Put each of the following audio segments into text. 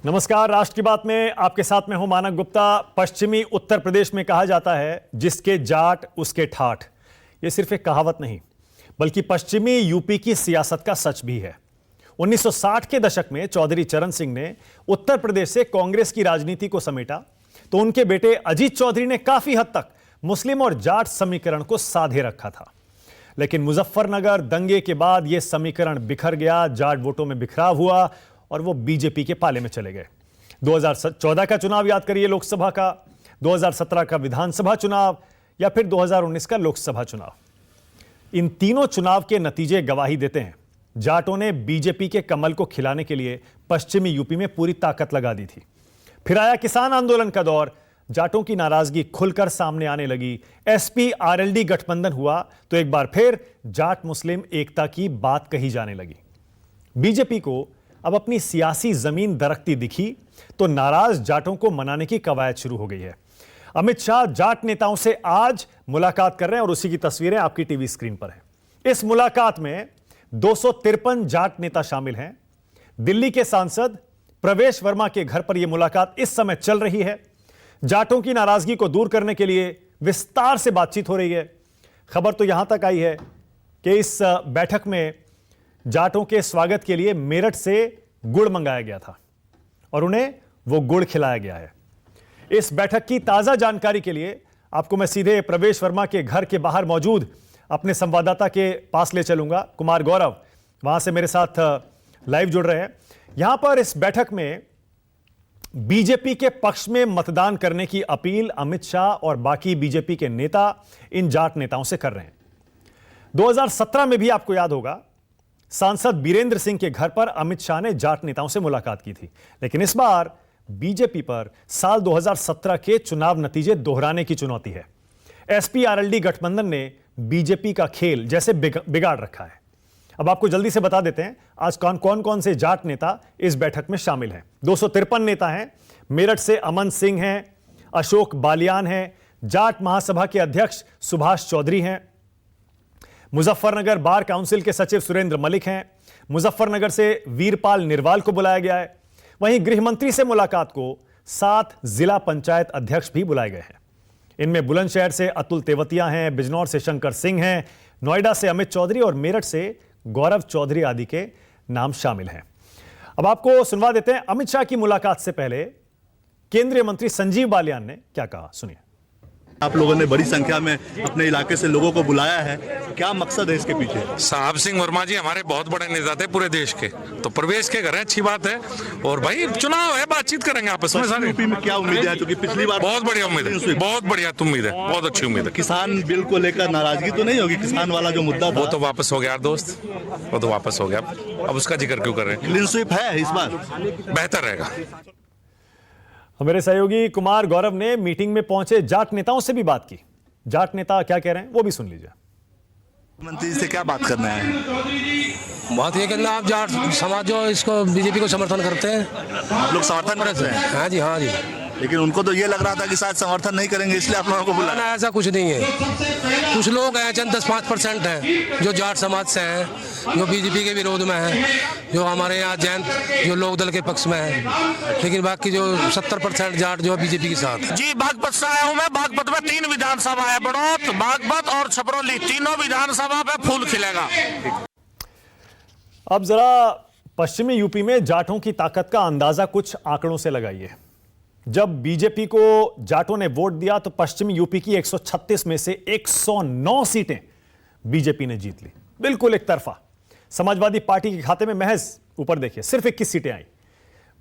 नमस्कार। राष्ट्र की बात में आपके साथ में हूं मानक गुप्ता। पश्चिमी उत्तर प्रदेश में कहा जाता है जिसके जाट उसके ठाठ। यह सिर्फ एक कहावत नहीं बल्कि पश्चिमी यूपी की सियासत का सच भी है। 1960 के दशक में चौधरी चरण सिंह ने उत्तर प्रदेश से कांग्रेस की राजनीति को समेटा तो उनके बेटे अजीत चौधरी ने काफी हद तक मुस्लिम और जाट समीकरण को साधे रखा था। लेकिन मुजफ्फरनगर दंगे के बाद यह समीकरण बिखर गया, जाट वोटों में बिखराव हुआ और वो बीजेपी के पाले में चले गए। 2014 का चुनाव याद करिए, लोकसभा का, 2017 का विधानसभा चुनाव या फिर 2019 का लोकसभा चुनाव। इन तीनों चुनाव के नतीजे गवाही देते हैं जाटों ने बीजेपी के कमल को खिलाने के लिए पश्चिमी यूपी में पूरी ताकत लगा दी थी। फिर आया किसान आंदोलन का दौर, जाटों की नाराजगी खुलकर सामने आने लगी। एसपी आरएलडी गठबंधन हुआ तो एक बार फिर जाट मुस्लिम एकता की बात कही जाने लगी। बीजेपी को अब अपनी सियासी जमीन दरकती दिखी तो नाराज जाटों को मनाने की कवायद शुरू हो गई है। अमित शाह जाट नेताओं से आज मुलाकात कर रहे हैं और उसी की तस्वीरें आपकी टीवी स्क्रीन पर है। इस मुलाकात में 253 जाट नेता शामिल हैं। दिल्ली के सांसद प्रवेश वर्मा के घर पर यह मुलाकात इस समय चल रही है। जाटों की नाराजगी को दूर करने के लिए विस्तार से बातचीत हो रही है। खबर तो यहां तक आई है कि इस बैठक में जाटों के स्वागत के लिए मेरठ से गुड़ मंगाया गया था और उन्हें वो गुड़ खिलाया गया है। इस बैठक की ताजा जानकारी के लिए आपको मैं सीधे प्रवेश वर्मा के घर के बाहर मौजूद अपने संवाददाता के पास ले चलूंगा, कुमार गौरव वहां से मेरे साथ लाइव जुड़ रहे हैं। यहां पर इस बैठक में बीजेपी के पक्ष में मतदान करने की अपील अमित शाह और बाकी बीजेपी के नेता इन जाट नेताओं से कर रहे हैं। 2017 में भी आपको याद होगा सांसद बीरेंद्र सिंह के घर पर अमित शाह ने जाट नेताओं से मुलाकात की थी। लेकिन इस बार बीजेपी पर साल 2017 के चुनाव नतीजे दोहराने की चुनौती है। एसपी आरएलडी गठबंधन ने बीजेपी का खेल जैसे बिगाड़ रखा है। अब आपको जल्दी से बता देते हैं आज कौन कौन से जाट नेता इस बैठक में शामिल हैं। 253 नेता हैं। मेरठ से अमन सिंह हैं, अशोक बालियान हैं, जाट महासभा के अध्यक्ष सुभाष चौधरी हैं, मुजफ्फरनगर बार काउंसिल के सचिव सुरेंद्र मलिक हैं, मुजफ्फरनगर से वीरपाल निरवाल को बुलाया गया है। वहीं गृह मंत्री से मुलाकात को 7 जिला पंचायत अध्यक्ष भी बुलाए गए हैं। इनमें बुलंदशहर से अतुल तेवतिया हैं, बिजनौर से शंकर सिंह हैं, नोएडा से अमित चौधरी और मेरठ से गौरव चौधरी आदि के नाम शामिल हैं। अब आपको सुनवा देते हैं अमित शाह की मुलाकात से पहले केंद्रीय मंत्री संजीव बालियान ने क्या कहा, सुनिए। आप लोगों ने बड़ी संख्या में अपने इलाके से लोगों को बुलाया है, क्या मकसद है इसके पीछे? साहब सिंह वर्मा जी हमारे बहुत बड़े नेता थे पूरे देश के, तो प्रवेश के घर है, अच्छी बात है। और भाई चुनाव है, बातचीत करेंगे आपस में सारे। यूपी में क्या उम्मीद है? क्योंकि पिछली बार बहुत बढ़िया उम्मीद है, बहुत बढ़िया उम्मीद है, बहुत अच्छी उम्मीद है। किसान बिल को लेकर नाराजगी तो नहीं होगी? किसान वाला जो मुद्दा था वो तो वापस हो गया यार दोस्त, वो तो वापस हो गया। अब उसका जिक्र क्यों कर रहे हैं? क्लीन स्वीप है इस बार, बेहतर रहेगा। मेरे सहयोगी कुमार गौरव ने मीटिंग में पहुंचे जाट नेताओं से भी बात की। जाट नेता क्या कह रहे हैं वो भी सुन लीजिए। मंत्री से क्या बात करना है? बात ये कहना, आप जाट समाज जो इसको बीजेपी को समर्थन करते हैं, आप लोग समर्थन करते हैं? हाँ जी, हाँ जी। लेकिन उनको तो ये लग रहा था कि शायद समर्थन नहीं करेंगे, इसलिए आप लोगों को बुलाया। ना, ऐसा कुछ नहीं है। कुछ लोग हैं, चंद 10-5% हैं जो जाट समाज से हैं, जो बीजेपी के विरोध में हैं, जो हमारे यहाँ जैन जो लोक दल के पक्ष में हैं। लेकिन बाकी जो 70% जाट जो बीजेपी के साथ। जी, बागपत से आया हूँ मैं। बागपत में 3 विधानसभा है, बड़ौत, बागपत और छपरौली, तीनों विधानसभा पे फूल खिलेगा। अब जरा पश्चिमी यूपी में जाटों की ताकत का अंदाजा कुछ आंकड़ों से लगाइए। जब बीजेपी को जाटों ने वोट दिया तो पश्चिमी यूपी की 136 में से 109 सीटें बीजेपी ने जीत ली, बिल्कुल एक तरफा। समाजवादी पार्टी के खाते में महज ऊपर देखिए सिर्फ 21 सीटें आई।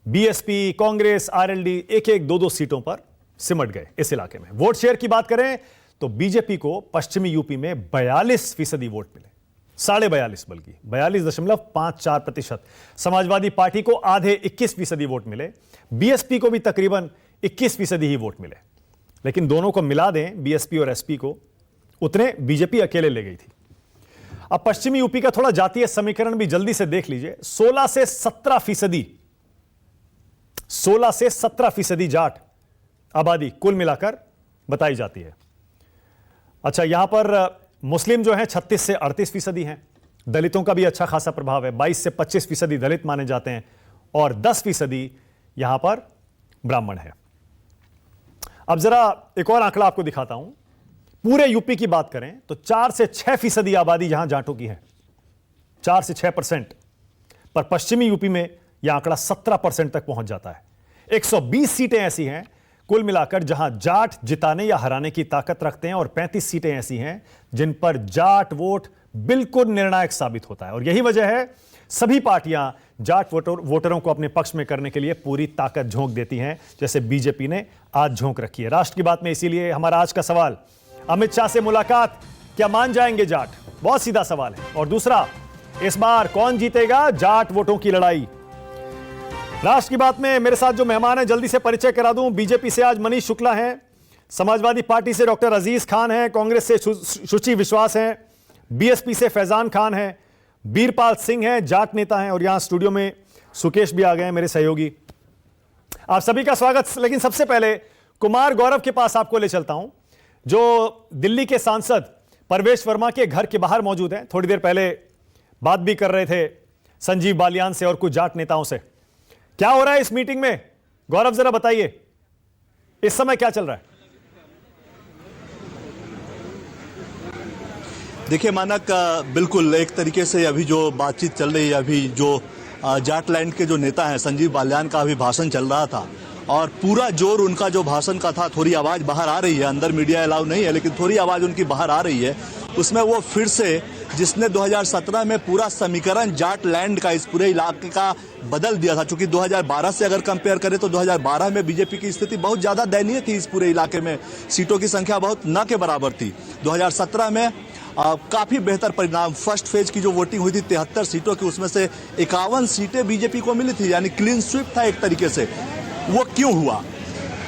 बीएसपी, कांग्रेस, आरएलडी एक 2 सीटों पर सिमट गए इस इलाके में। वोट शेयर की बात करें तो बीजेपी को पश्चिमी यूपी में 42% वोट मिले, 42.5 बल्कि 42.54%। समाजवादी पार्टी को आधे 21% वोट मिले। बीएसपी को भी तकरीबन 21% ही वोट मिले। लेकिन दोनों को मिला दें, बीएसपी और एसपी को, उतने बीजेपी अकेले ले गई थी। अब पश्चिमी यूपी का थोड़ा जातीय समीकरण भी जल्दी से देख लीजिए। 16 से 17% जाट आबादी कुल मिलाकर बताई जाती है। अच्छा, यहां पर मुस्लिम जो हैं 36 से 38% हैं। दलितों का भी अच्छा खासा प्रभाव है, 22 से 25% दलित माने जाते हैं और 10% यहां पर ब्राह्मण है। अब जरा एक और आंकड़ा आपको दिखाता हूं। पूरे यूपी की बात करें तो 4 से 6% आबादी यहां जाटों की है, 4 से 6%। पर पश्चिमी यूपी में यह आंकड़ा 17% तक पहुंच जाता है। 120 सीटें ऐसी हैं कुल मिलाकर जहां जाट जिताने या हराने की ताकत रखते हैं, और 35 सीटें ऐसी हैं जिन पर जाट वोट बिल्कुल निर्णायक साबित होता है। और यही वजह है सभी पार्टियां जाट वोटरों को अपने पक्ष में करने के लिए पूरी ताकत झोंक देती हैं, जैसे बीजेपी ने आज झोंक रखी है। राष्ट्र की बात में इसीलिए हमारा आज का सवाल, अमित शाह से मुलाकात, क्या मान जाएंगे जाट? बहुत सीधा सवाल है। और दूसरा, इस बार कौन जीतेगा जाट वोटों की लड़ाई? राष्ट्र की बात में मेरे साथ जो मेहमान हैं जल्दी से परिचय करा दूं। बीजेपी से आज मनीष शुक्ला हैं, समाजवादी पार्टी से डॉक्टर अजीज खान हैं, कांग्रेस से शुचि विश्वास हैं, बीएसपी से फैजान खान हैं, बीरपाल सिंह हैं, जाट नेता हैं, और यहां स्टूडियो में सुकेश भी आ गए हैं, मेरे सहयोगी। आप सभी का स्वागत। लेकिन सबसे पहले कुमार गौरव के पास आपको ले चलता हूं, जो दिल्ली के सांसद परवेश वर्मा के घर के बाहर मौजूद हैं। थोड़ी देर पहले बात भी कर रहे थे संजीव बालियान से और कुछ जाट नेताओं से। क्या हो रहा है इस मीटिंग में? गौरव जरा बताइए, इस समय क्या चल रहा है? देखिए मानक, बिल्कुल एक तरीके से अभी जो बातचीत चल रही है, अभी जो जाटलैंड के जो नेता हैं संजीव बालियान का अभी भाषण चल रहा था, और पूरा जोर उनका जो भाषण का था, थोड़ी आवाज़ बाहर आ रही है, अंदर मीडिया अलाउ नहीं है लेकिन थोड़ी आवाज़ उनकी बाहर आ रही है। उसमें वो फिर से, जिसने 2017 में पूरा समीकरण जाटलैंड का, इस पूरे इलाके का बदल दिया था, चूंकि 2012 से अगर कंपेयर करें तो 2012 में बीजेपी की स्थिति बहुत ज़्यादा दयनीय थी। इस पूरे इलाके में सीटों की संख्या बहुत न के बराबर थी। 2017 में काफ़ी बेहतर परिणाम, फर्स्ट फेज की जो वोटिंग हुई थी 73 सीटों की, उसमें से 51 सीटें बीजेपी को मिली थी, यानी क्लीन स्वीप था एक तरीके से। वो क्यों हुआ?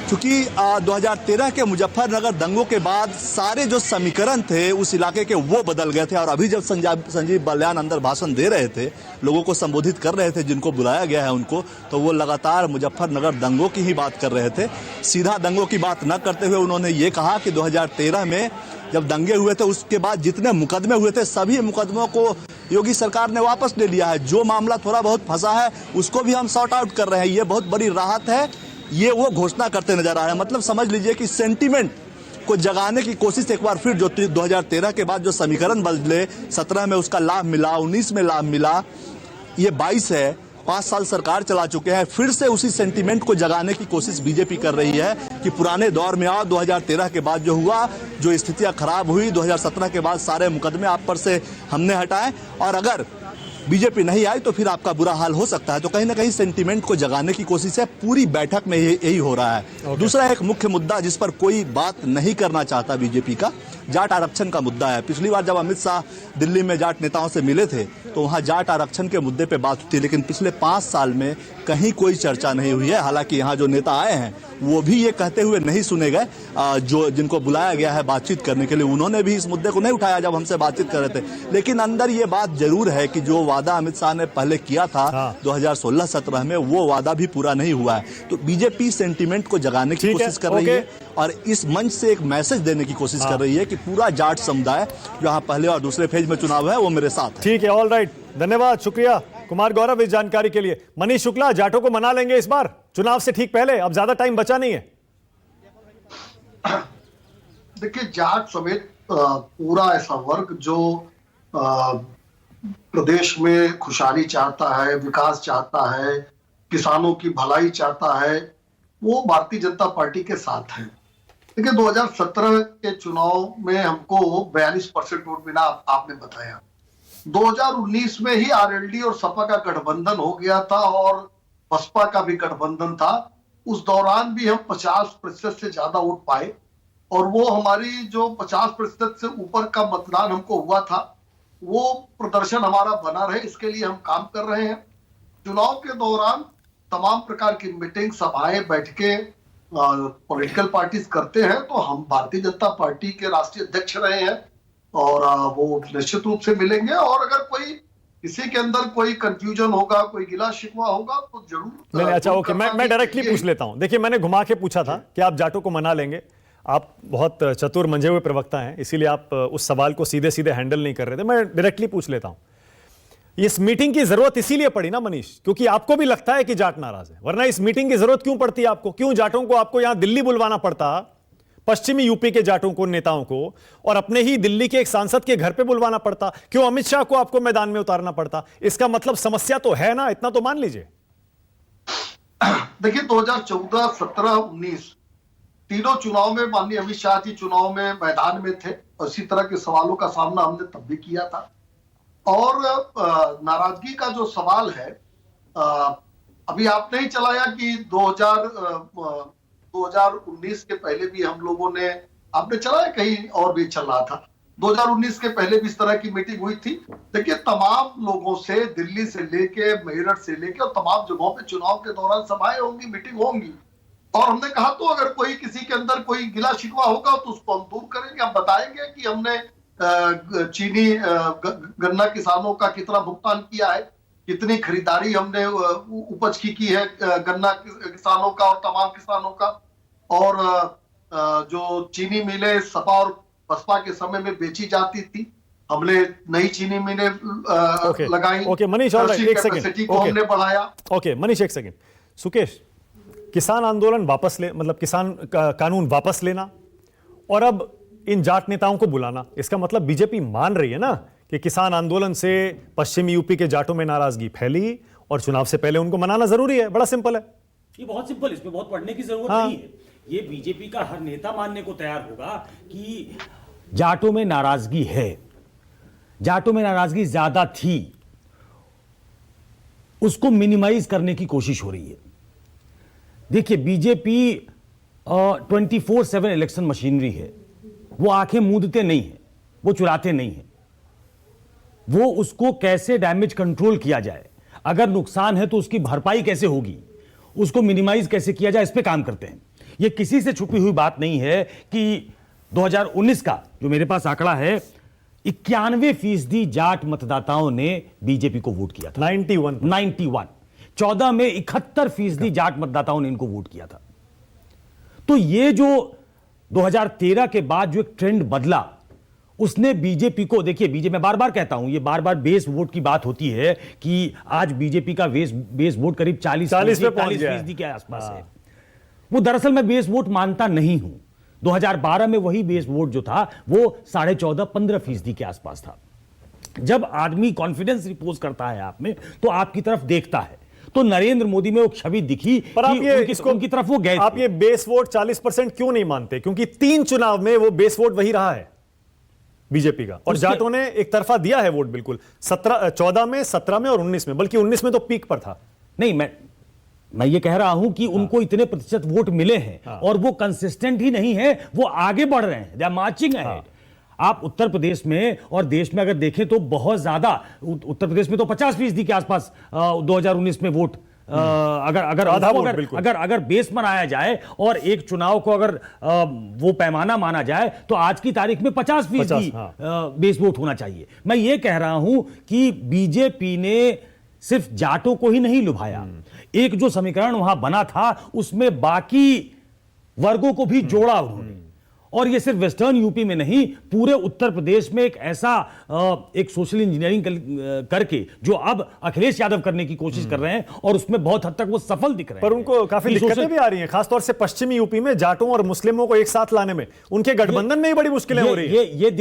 क्योंकि 2013 के मुजफ्फरनगर दंगों के बाद सारे जो समीकरण थे उस इलाके के वो बदल गए थे। और अभी जब संजीव बालियान अंदर भाषण दे रहे थे, लोगों को संबोधित कर रहे थे, जिनको बुलाया गया है उनको, तो वो लगातार मुजफ्फरनगर दंगों की ही बात कर रहे थे। सीधा दंगों की बात न करते हुए उन्होंने ये कहा कि 2013 में जब दंगे हुए थे उसके बाद जितने मुकदमे हुए थे सभी मुकदमों को योगी सरकार ने वापस ले लिया है। जो मामला थोड़ा बहुत फंसा है उसको भी हम सॉर्ट आउट कर रहे हैं, ये बहुत बड़ी राहत है, ये वो घोषणा करते नजर आ रहे हैं। मतलब समझ लीजिए कि सेंटीमेंट को जगाने की कोशिश एक बार फिर, जो 2013 के बाद जो समीकरण बदले, 17 में उसका लाभ मिला, 19 में लाभ मिला, ये 22 है, 5 साल सरकार चला चुके हैं, फिर से उसी सेंटीमेंट को जगाने की कोशिश बीजेपी कर रही है कि पुराने दौर में आओ। 2013 के बाद जो हुआ, जो स्थितियां खराब हुई, 2017 के बाद सारे मुकदमे आप पर से हमने हटाए, और अगर बीजेपी नहीं आई तो फिर आपका बुरा हाल हो सकता है। तो कहीं ना कहीं सेंटीमेंट को जगाने की कोशिश है, पूरी बैठक में यही हो रहा है। दूसरा एक मुख्य मुद्दा जिस पर कोई बात नहीं करना चाहता बीजेपी का, जाट आरक्षण का मुद्दा है। पिछली बार जब अमित शाह दिल्ली में जाट नेताओं से मिले थे तो वहां जाट आरक्षण के मुद्दे पे बात हुई थी, लेकिन पिछले 5 साल में कहीं कोई चर्चा नहीं हुई है। हालांकि यहाँ जो नेता आए हैं वो भी ये कहते हुए नहीं सुने गए, जो जिनको बुलाया गया है बातचीत करने के लिए, उन्होंने भी इस मुद्दे को नहीं उठाया जब हमसे बातचीत कर रहे थे। लेकिन अंदर ये बात जरूर है कि जो वादा अमित शाह ने पहले किया था 2016-17 में, वो वादा भी पूरा नहीं हुआ है। तो बीजेपी सेंटीमेंट को जगाने की कोशिश कर रही है और इस मंच से एक मैसेज देने की कोशिश कर रही है कि पूरा जाट समुदाय जहां पहले और दूसरे फेज में चुनाव है वो मेरे साथ है। ठीक है, ऑल राइट, धन्यवाद, शुक्रिया कुमार गौरव इस जानकारी के लिए। मनीष शुक्ला, जाटों को मना लेंगे इस बार चुनाव से ठीक पहले? अब ज्यादा टाइम बचा नहीं है। देखिए, जाट समेत पूरा ऐसा वर्ग जो प्रदेश में खुशहाली चाहता है, विकास चाहता है, किसानों की भलाई चाहता है, वो भारतीय जनता पार्टी के साथ है। देखिए, 2017 के चुनाव में हमको 42% वोट मिला, आपने बताया। 2019 में ही आरएलडी और सपा का गठबंधन हो गया था और बसपा का भी गठबंधन था। उस दौरान भी हम 50% से ज्यादा वोट पाए, और वो हमारी जो 50% से ऊपर का मतदान हमको हुआ था, वो प्रदर्शन हमारा बना रहे, इसके लिए हम काम कर रहे हैं। चुनाव के दौरान तमाम प्रकार की मीटिंग, सभाएं, बैठकें पॉलिटिकल पार्टीज करते हैं, तो हम भारतीय जनता पार्टी के राष्ट्रीय अध्यक्ष रहे हैं और वो निश्चित रूप से मिलेंगे। और अगर कोई किसी के अंदर कोई कंफ्यूजन होगा, कोई गिला शिकवा होगा तो जरूर। नहीं, अच्छा, ओके, मैं डायरेक्टली पूछ लेता हूं। देखिए, मैंने घुमा के पूछा था कि आप जाटों को मना लेंगे। आप बहुत चतुर मंझे हुए प्रवक्ता हैं, इसीलिए आप उस सवाल को सीधे सीधे हैंडल नहीं कर रहे थे। मैं डायरेक्टली पूछ लेता हूं। इस मीटिंग की जरूरत इसीलिए पड़ी ना मनीष, क्योंकि आपको भी लगता है कि जाट नाराज है, वरना इस मीटिंग की जरूरत क्यों पड़ती है आपको? क्यों जाटों को आपको यहां दिल्ली बुलवाना पड़ता, पश्चिमी यूपी के जाटों को, नेताओं को, और अपने ही दिल्ली के एक सांसद के घर पे बुलवाना पड़ता? क्यों अमित शाह को आपको मैदान में उतारना पड़ता? इसका मतलब समस्या तो है ना, इतना तो मान लीजिए। देखिए 2014, 17, 19 तीनों चुनाव में माननीय अमित शाह जी चुनाव में मैदान में थे, और इसी तरह के सवालों का सामना हमने तब भी किया था। और नाराजगी का जो सवाल है, अभी आपने ही चलाया कि 2019 के पहले भी हम लोगों ने, आपने चलाया, कहीं और भी चल रहा था, 2019 के पहले भी इस तरह की मीटिंग हुई थी। देखिए तमाम लोगों से, दिल्ली से लेके मेरठ से लेके और तमाम जगहों पे चुनाव के दौरान सभाएं होंगी, मीटिंग होंगी, और हमने कहा तो अगर कोई किसी के अंदर कोई गिला शिकवा होगा तो उसको हम दूर करेंगे। हम बताएंगे कि हमने चीनी गन्ना किसानों का कितना भुगतान किया है, कितनी खरीदारी हमने उपज की है गन्ना किसानों का और तमाम किसानों का, और जो चीनी मिलें सपा और बसपा के समय में बेची जाती थी, हमने नई चीनी मिलें लगाई। ओके मनीष, एक सेकंड को हमने बढ़ाया। ओके मनीष, एक सेकंड। सुकेश, किसान आंदोलन वापस ले, मतलब किसान कानून वापस लेना और अब इन जाट नेताओं को बुलाना, इसका मतलब बीजेपी मान रही है ना कि किसान आंदोलन से पश्चिमी यूपी के जाटों में नाराजगी फैली और चुनाव से पहले उनको मनाना जरूरी है। बड़ा सिंपल है, ये बहुत सिंपल, इसमें बहुत पढ़ने की जरूरत नहीं है। ये बीजेपी का हर नेता मानने को तैयार होगा कि जाटों में नाराजगी है, जाटों में नाराजगी ज्यादा थी, उसको मिनिमाइज करने की कोशिश हो रही है। देखिए बीजेपी 24/7 इलेक्शन मशीनरी है, वो आंखें मूंदते नहीं है, वो चुराते नहीं है, वो उसको कैसे डैमेज कंट्रोल किया जाए, अगर नुकसान है तो उसकी भरपाई कैसे होगी, उसको मिनिमाइज कैसे किया जाए, इस पे काम करते हैं। ये किसी से छुपी हुई बात नहीं है कि 2019 का जो मेरे पास आंकड़ा है, 91% जाट मतदाताओं ने बीजेपी को वोट किया था। 91। 14 में 71% जाट मतदाताओं ने इनको वोट किया था। तो ये जो 2013 के बाद जो एक ट्रेंड बदला, उसने बीजेपी को, देखिए बीजेपी, मैं बार बार कहता हूं, ये बार बार बेस वोट की बात होती है कि आज बीजेपी का बेस वोट करीब 40% के आसपास है। वो दरअसल मैं बेस वोट मानता नहीं हूं। 2012 में वही बेस वोट जो था वो 14.5-15% के आसपास था। जब आदमी कॉन्फिडेंस रिपोज करता है आप में, तो आपकी तरफ देखता है। तो नरेंद्र मोदी में वो छवि दिखी, पर आप ये उनकी तरफ वो गए। आप ये बेस वोट 40% क्यों नहीं मानते? क्योंकि 3 चुनाव में वो बेस वोट वही रहा है बीजेपी का, और जाटों ने एक तरफा दिया है वोट, बिल्कुल 14 में, 17 में और 19 में, बल्कि 19 में तो पीक पर था। नहीं, मैं ये कह रहा हूं कि उनको इतने प्रतिशत वोट मिले हैं और वो कंसिस्टेंट ही नहीं है, वो आगे बढ़ रहे हैं, दे आर मार्चिंग अहेड। आप उत्तर प्रदेश में और देश में अगर देखें तो बहुत ज्यादा, उत्तर प्रदेश में तो 50% के आसपास 2019 में वोट, अगर बेस बनाया जाए और एक चुनाव को अगर वो पैमाना माना जाए तो आज की तारीख में 50% बेस वोट होना चाहिए। मैं ये कह रहा हूं कि बीजेपी ने सिर्फ जाटों को ही नहीं लुभाया, एक जो समीकरण वहां बना था उसमें बाकी वर्गों को भी जोड़ा उन्होंने। और ये सिर्फ वेस्टर्न यूपी में नहीं, पूरे उत्तर प्रदेश में एक ऐसा एक सोशल इंजीनियरिंग करके जो अब अखिलेश यादव करने की कोशिश कर रहे हैं, और उसमें बहुत हद तक वो सफल दिख रहे हैं। पर उनको काफी दिक्कतें भी आ रही हैं, खासतौर से पश्चिमी यूपी में जाटों और मुस्लिमों को एक साथ लाने में, उनके गठबंधन में ही बड़ी मुश्किलें हो रही है। ये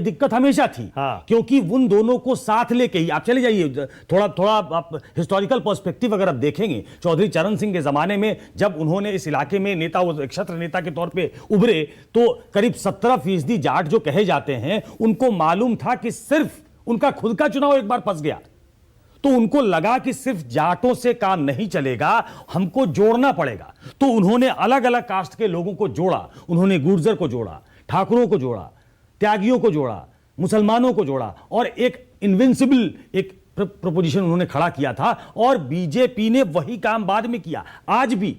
दिक्कत हमेशा थी, क्योंकि उन दोनों को साथ लेके ही, आप चले जाइए थोड़ा आप हिस्टोरिकल पर्सपेक्टिव अगर आप देखेंगे, चौधरी चरण सिंह के जमाने में जब उन्होंने इस इलाके में नेता, क्षत्र नेता के तौर पर उभरे, तो करीब 17% जाट जो कहे जाते हैं, उनको मालूम था कि सिर्फ उनका खुद का चुनाव एक बार फंस गया, तो उनको लगा कि सिर्फ जाटों से काम नहीं चलेगा, हमको जोड़ना पड़ेगा। तो उन्होंने अलग अलग कास्ट के लोगों को जोड़ा, उन्होंने गुर्जर को जोड़ा, ठाकुरों को जोड़ा, त्यागियों को जोड़ा, मुसलमानों को जोड़ा, और एक इनविंसिबल एक प्रोपोजिशन उन्होंने खड़ा किया था। और बीजेपी ने वही काम बाद में किया। आज भी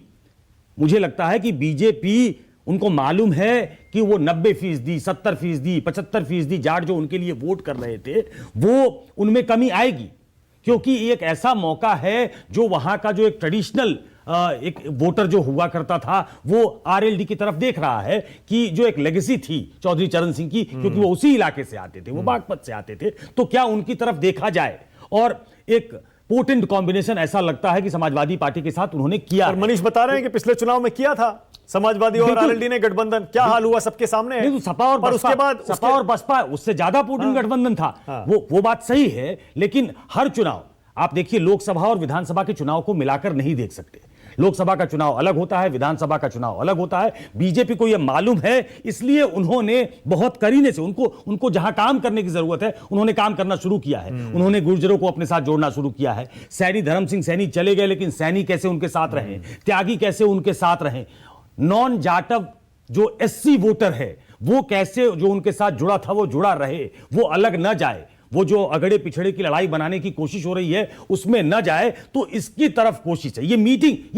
मुझे लगता है कि बीजेपी, उनको मालूम है कि वो 90%, 70%, 75% जाट जो उनके लिए वोट कर रहे थे, वो उनमें कमी आएगी, क्योंकि एक ऐसा मौका है जो वहां का जो एक ट्रेडिशनल एक वोटर जो हुआ करता था, वो आरएलडी की तरफ देख रहा है कि जो एक लेगेसी थी चौधरी चरण सिंह की, क्योंकि वो उसी इलाके से आते थे, वो बागपत से आते थे, तो क्या उनकी तरफ देखा जाए। और एक पोटेंट कॉम्बिनेशन ऐसा लगता है कि समाजवादी पार्टी के साथ उन्होंने किया। और मनीष बता रहे हैं कि पिछले चुनाव में किया था समाजवादी और आरएलडी ने गठबंधन, क्या हाल हुआ सबके सामने है। तो सपा और बसपा, उसके बाद सपा और बसपा उससे ज्यादा पोटेंट गठबंधन था। वो बात सही है, लेकिन हर चुनाव आप देखिए, लोकसभा और विधानसभा के चुनाव को मिलाकर नहीं देख सकते। लोकसभा का चुनाव अलग होता है, विधानसभा का चुनाव अलग होता है। बीजेपी को यह मालूम है, इसलिए उन्होंने बहुत करीने से उनको जहां काम करने की जरूरत है उन्होंने काम करना शुरू किया है। उन्होंने गुर्जरों को अपने साथ जोड़ना शुरू किया है। सैनी धर्म सिंह सैनी चले गए, लेकिन सैनी कैसे उनके साथ रहे, त्यागी कैसे उनके साथ रहे, नॉन जाटव जो एससी वोटर है वो कैसे जो उनके साथ जुड़ा था वो जुड़ा रहे, वो अलग न जाए, वो जो अगड़े पिछड़े की लड़ाई बनाने की कोशिश हो रही है उसमें न जाए, तो इसकी तरफ कोशिश है। ये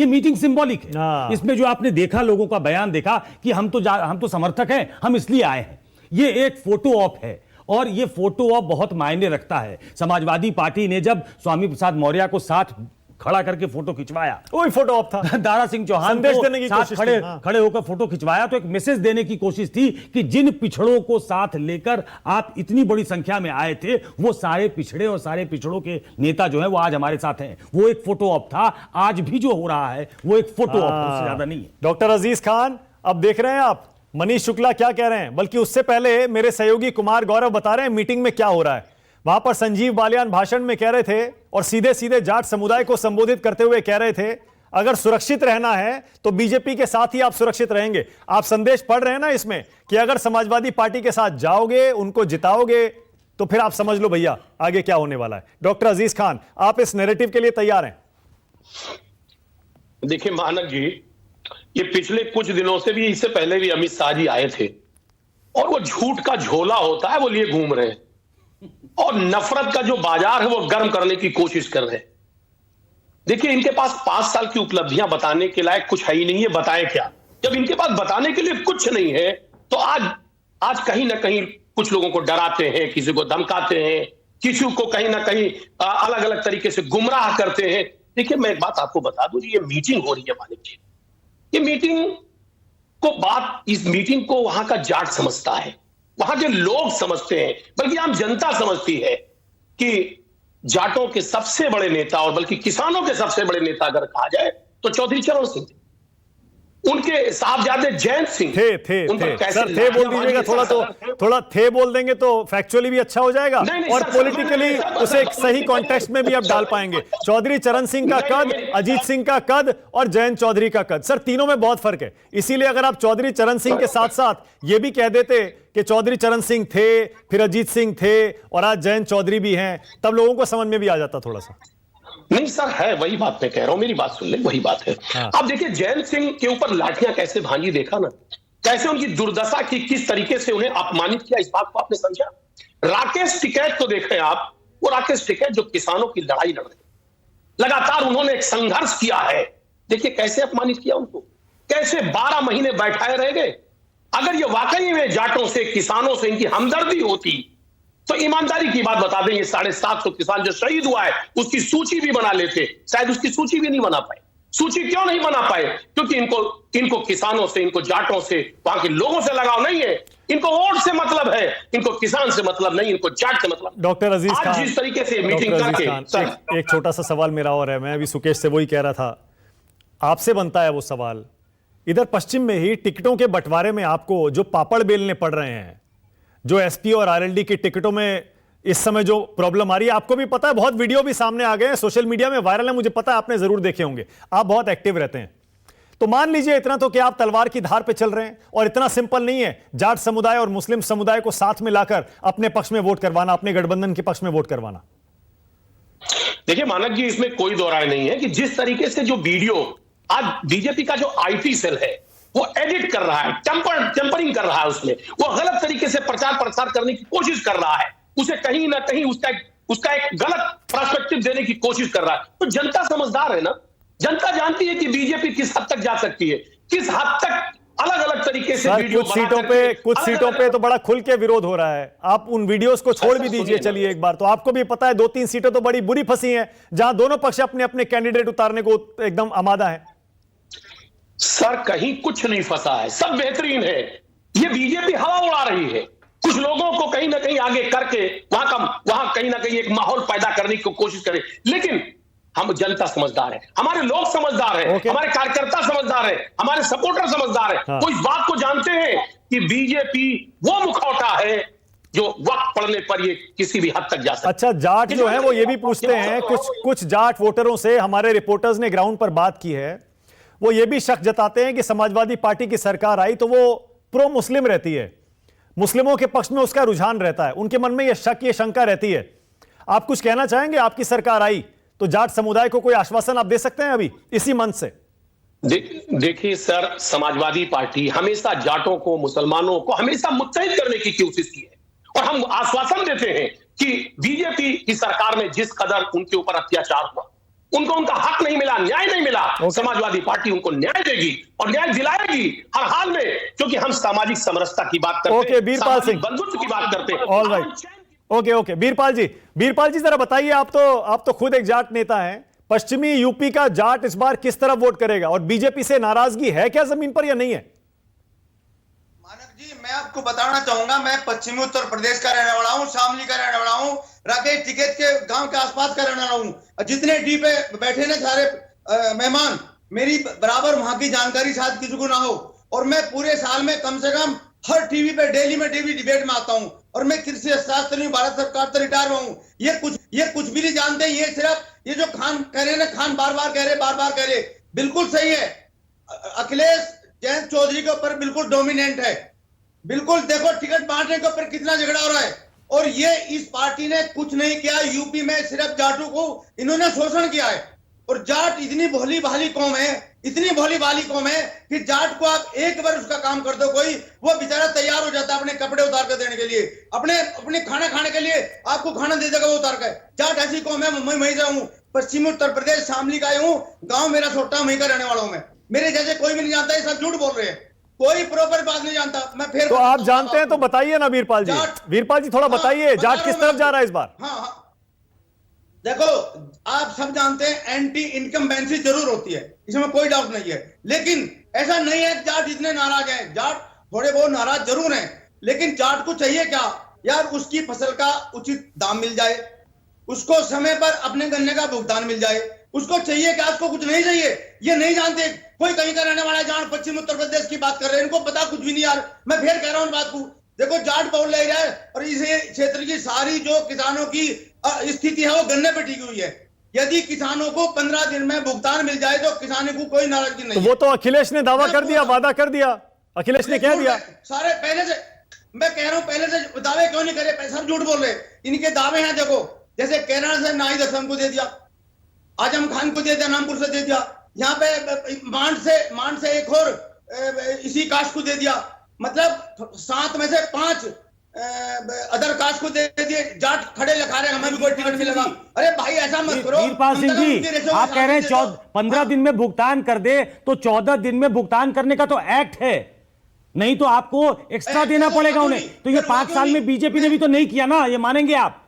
मीटिंग सिंबॉलिक है। इसमें जो आपने देखा, लोगों का बयान देखा कि हम तो समर्थक हैं, हम इसलिए आए हैं, ये एक फोटो ऑप है। और ये फोटो ऑप बहुत मायने रखता है। समाजवादी पार्टी ने जब स्वामी प्रसाद मौर्य को साथ खड़ा करके फोटो खिंचवाया, वही फोटो ऑप था। दारा सिंह चौहान संदेश को देने की साथ कोशिश खड़े होकर फोटो खिंचवाया, तो एक मैसेज देने की कोशिश थी कि जिन पिछड़ों को साथ लेकर आप इतनी बड़ी संख्या में आए थे, वो सारे पिछड़े और सारे पिछड़ों के नेता जो है वो आज हमारे साथ हैं। वो एक फोटो ऑप था। आज भी जो हो रहा है वो एक फोटो ऑप, उससे ज्यादा नहीं है। डॉक्टर अजीज खान, अब देख रहे हैं आप मनीष शुक्ला क्या कह रहे हैं, बल्कि उससे पहले मेरे सहयोगी कुमार गौरव बता रहे हैं मीटिंग में क्या हो रहा है। वहां पर संजीव बालियान भाषण में कह रहे थे और सीधे सीधे जाट समुदाय को संबोधित करते हुए कह रहे थे, अगर सुरक्षित रहना है तो बीजेपी के साथ ही आप सुरक्षित रहेंगे। आप संदेश पढ़ रहे हैं ना इसमें कि अगर समाजवादी पार्टी के साथ जाओगे, उनको जिताओगे, तो फिर आप समझ लो भैया आगे क्या होने वाला है। डॉक्टर अजीज खान, आप इस नैरेटिव के लिए तैयार हैं? देखिए मानक जी, ये पिछले कुछ दिनों से भी, इससे पहले भी अमित शाह जी आए थे और वो झूठ का झोला होता है वो लिए घूम रहे हैं और नफरत का जो बाजार है वो गर्म करने की कोशिश कर रहे हैं। देखिए इनके पास 5 साल की उपलब्धियां बताने के लायक कुछ है ही नहीं है। बताएं क्या? जब इनके पास बताने के लिए कुछ नहीं है तो आज कहीं ना कहीं कुछ लोगों को डराते हैं, किसी को धमकाते हैं, किसी को कहीं ना कहीं अलग अलग तरीके से गुमराह करते हैं। देखिए मैं एक बात आपको बता दूं, ये मीटिंग हो रही है मालिक जी, ये मीटिंग इस मीटिंग को वहां का जाट समझता है, वहां के लोग समझते हैं, बल्कि आम जनता समझती है कि जाटों के सबसे बड़े नेता और बल्कि किसानों के सबसे बड़े नेता अगर कहा जाए तो चौधरी चरण सिंह थे। उनके साहबजादे जयंत सिंह थे सर, थे बोल दीजिएगा, थोड़ा थे बोल देंगे तो फैक्चुअली भी अच्छा हो जाएगा और पॉलिटिकली उसे एक सही कॉन्टेक्स्ट में भी आप डाल पाएंगे। चौधरी चरण सिंह का कद, अजीत सिंह का कद और जयंत चौधरी का कद, सर तीनों में बहुत फर्क है। इसीलिए अगर आप चौधरी चरण सिंह के साथ साथ ये भी कह देते कि चौधरी चरण सिंह थे, फिर अजीत सिंह थे और आज जयंत चौधरी भी हैं, तब लोगों को समझ में भी आ जाता थोड़ा सा। नहीं सर, है वही बात मैं कह रहा हूं, मेरी बात सुन ले, वही बात है। आप देखिए जयंत सिंह के ऊपर लाठियां कैसे भांजी, देखा ना कैसे उनकी दुर्दशा की, किस तरीके से उन्हें अपमानित किया, इस बात को आपने समझा। राकेश टिकैत को देखें आप, वो राकेश टिकैत जो किसानों की लड़ाई लड़ रहे, लगातार उन्होंने एक संघर्ष किया है, देखिए कैसे अपमानित किया उनको, कैसे 12 महीने बैठाए रह गए। अगर ये वाकई में जाटों से, किसानों से इनकी हमदर्दी होती तो ईमानदारी की बात बता दें, ये 750 किसान जो शहीद हुआ है उसकी सूची भी बना लेते, शायद उसकी सूची भी नहीं बना पाए। सूची क्यों नहीं बना पाए? क्योंकि इनको किसानों से, इनको जाटों से, वहां के लोगों से लगाव नहीं है, इनको वोट से मतलब है, इनको किसान से मतलब नहीं, इनको जाट से मतलब। डॉक्टर अजीज खान, जिस तरीके से मीटिंग करके एक छोटा सा सवाल मेरा और है, मैं अभी सुकेश से वही कह रहा था, आपसे बनता है वो सवाल। इधर पश्चिम में ही टिकटों के बंटवारे में आपको जो पापड़ बेलने पड़ रहे हैं, जो एसपी और आरएलडी की टिकटों में इस समय जो प्रॉब्लम आ रही है, आपको भी पता है, बहुत वीडियो भी सामने आ गए हैं, सोशल मीडिया में वायरल है, मुझे पता है आपने जरूर देखे होंगे, आप बहुत एक्टिव रहते हैं। तो मान लीजिए इतना तो कि आप तलवार की धार पे चल रहे हैं और इतना सिंपल नहीं है जाट समुदाय और मुस्लिम समुदाय को साथ में लाकर अपने पक्ष में वोट करवाना, अपने गठबंधन के पक्ष में वोट करवाना। देखिए मानक जी, इसमें कोई दो राय नहीं है कि जिस तरीके से जो वीडियो आज बीजेपी का जो आईटी सेल है वो एडिट कर रहा है, टेम्परिंग कर रहा है, उसमें वो गलत तरीके से प्रचार प्रसार करने की कोशिश कर रहा है, उसे कहीं ना कहीं उसका एक गलत पर्सपेक्टिव देने की कोशिश कर रहा है। तो जनता समझदार है ना, जनता जानती है कि बीजेपी किस हद तक जा सकती है, किस हद तक अलग अलग तरीके से वीडियो कुछ सीटों पे तो बड़ा खुल के विरोध हो रहा है। आप उन वीडियोस को छोड़ भी दीजिए, चलिए एक बार, तो आपको भी पता है 2-3 सीटें तो बड़ी बुरी फंसी हैं जहां दोनों पक्ष अपने अपने कैंडिडेट उतारने को एकदम आमादा है। सर कहीं कुछ नहीं फंसा है, सब बेहतरीन है। ये बीजेपी हवा उड़ा रही है, कुछ लोगों को कहीं ना कहीं आगे करके वहां कहीं ना कहीं एक माहौल पैदा करने की कोशिश करें। लेकिन हम जनता समझदार है, हमारे लोग समझदार है, हमारे कार्यकर्ता समझदार है, हमारे सपोर्टर समझदार है। वो इस बात को जानते हैं कि बीजेपी वो मुखौटा है जो वक्त पड़ने पर ये किसी भी हद तक जा सकता है। अच्छा, जाट जो है वो ये भी पूछते हैं, कुछ जाट वोटरों से हमारे रिपोर्टर्स ने ग्राउंड पर बात की है, वो ये भी शक जताते हैं कि समाजवादी पार्टी की सरकार आई तो वो प्रो मुस्लिम रहती है, मुस्लिमों के पक्ष में उसका रुझान रहता है। उनके मन में ये शक, ये शंका रहती है। आप कुछ कहना चाहेंगे? आपकी सरकार आई तो जाट समुदाय को कोई आश्वासन आप दे सकते हैं अभी इसी मंच से? देखिए सर, समाजवादी पार्टी हमेशा जाटों को, मुसलमानों को हमेशा मुत्तहिद करने की कोशिश की है और हम आश्वासन देते हैं कि बीजेपी की सरकार में जिस कदर उनके ऊपर अत्याचार हुआ, उनको उनका हक नहीं मिला, न्याय नहीं मिला, समाजवादी पार्टी उनको न्याय देगी और न्याय दिलाएगी हर हाल में, क्योंकि हम सामाजिक समरसता की बात करते हैं, वीरपाल सिंह, बंधुत्व की बात करते हैं। ऑल राइट, ओके, वीरपाल जी जरा बताइए, आप तो खुद एक जाट नेता हैं, पश्चिमी यूपी का जाट इस बार किस तरफ वोट करेगा और बीजेपी से नाराजगी है क्या जमीन पर या नहीं है? मानक जी, मैं आपको बताना चाहूंगा, मैं पश्चिमी उत्तर प्रदेश का रहने वाला हूँ, शामली का रहने वाला हूँ, राकेश टिकैत के गांव के आसपास का रहने वाला हूँ। जितने डी पे बैठे ना सारे मेहमान, मेरी बराबर वहां की जानकारी शायद किसी को ना हो, और मैं पूरे साल में कम से कम हर टीवी पे डेली डिबेट में आता हूँ, और मैं कृषि शास्त्री हूँ, भारत सरकार से रिटायर हुआ हूँ। ये कुछ भी नहीं जानते, ये सिर्फ ये जो खान कह रहे ना, खान बार बार कह रहे, बिल्कुल सही है। अखिलेश जयंत चौधरी के ऊपर बिल्कुल डोमिनेंट है, बिल्कुल देखो टिकट बांटने के ऊपर कितना झगड़ा हो रहा है, और ये इस पार्टी ने कुछ नहीं किया। यूपी में सिर्फ जाटों को इन्होंने शोषण किया है, और जाट इतनी भोली भाली कौम है, इतनी भोली भाली कौम है कि जाट को आप एक बार उसका काम कर दो, कोई वो बेचारा तैयार हो जाता है अपने कपड़े उतार कर देने के लिए, अपने खाना खाने के लिए आपको खाना दे देगा वो उतार कर। जाट ऐसी कौम है। मैं वहीं से हूँ, पश्चिमी उत्तर प्रदेश, शामली का हूँ, गाँव मेरा छोटा, वहीं का रहने वाला हूँ मैं। मेरे जैसे कोई भी नहीं जानता, ये सब झूठ बोल रहे हैं, कोई प्रॉपर बात नहीं जानता। मैं फिर तो आप जानते हैं तो बताइए ना वीरपाल जी थोड़ा बताइए, जाट किस तरफ जा रहा है इस बार? हाँ, देखो आप सब जानते हैं एंटी इनकम्बेंसी जरूर होती है, इसमें कोई डाउट नहीं है, लेकिन ऐसा नहीं है जाट इतने नाराज हैं। जाट थोड़े बहुत नाराज जरूर हैं, लेकिन जाट को चाहिए क्या यार? उसकी फसल का उचित दाम मिल जाए, उसको समय पर अपने गन्ने का भुगतान मिल जाए, उसको चाहिए क्या? उसको कुछ नहीं चाहिए। ये नहीं जानते, कोई कहीं का रहने वाला जाट पश्चिम उत्तर प्रदेश की बात कर रहे हैं, इनको पता कुछ भी नहीं यार। मैं फिर कह रहा हूं बात को, देखो जाट बोल रहे हैं, और इस क्षेत्र की सारी जो किसानों की स्थिति है वो गन्ने पे टिकी हुई है। यदि किसानों को 15 दिन में भुगतान मिल जाए तो किसानों को कोई नाराजगी नहीं। तो वो तो अखिलेश ने दावा कर दिया, वादा कर दिया, अखिलेश ने कह दिया सारे पहले से। मैं कह रहा हूं पहले से दावे क्यों नहीं करे? सब झूठ बोल रहे, इनके दावे हैं। देखो जैसे केरला से नाहिद हसन को दे दिया, आजम खान को दे दिया, नामपुर से दे दिया, यहाँ पे मांड से एक और इसी कास्ट को दे दिया, मतलब 7 में से 5 अदर कास्ट को दे दिए। जाट खड़े लगा रहे, हमें भी कोई टिकट मिलेगा। अरे भाई ऐसा मत करो। वीरपाल सिंह जी, आप कह रहे हैं 15 दिन में भुगतान कर दे, तो 14 दिन में भुगतान करने का तो एक्ट है, नहीं तो आपको एक्स्ट्रा देना पड़ेगा उन्हें। तो ये 5 साल में बीजेपी ने भी तो नहीं किया ना, ये मानेंगे आप?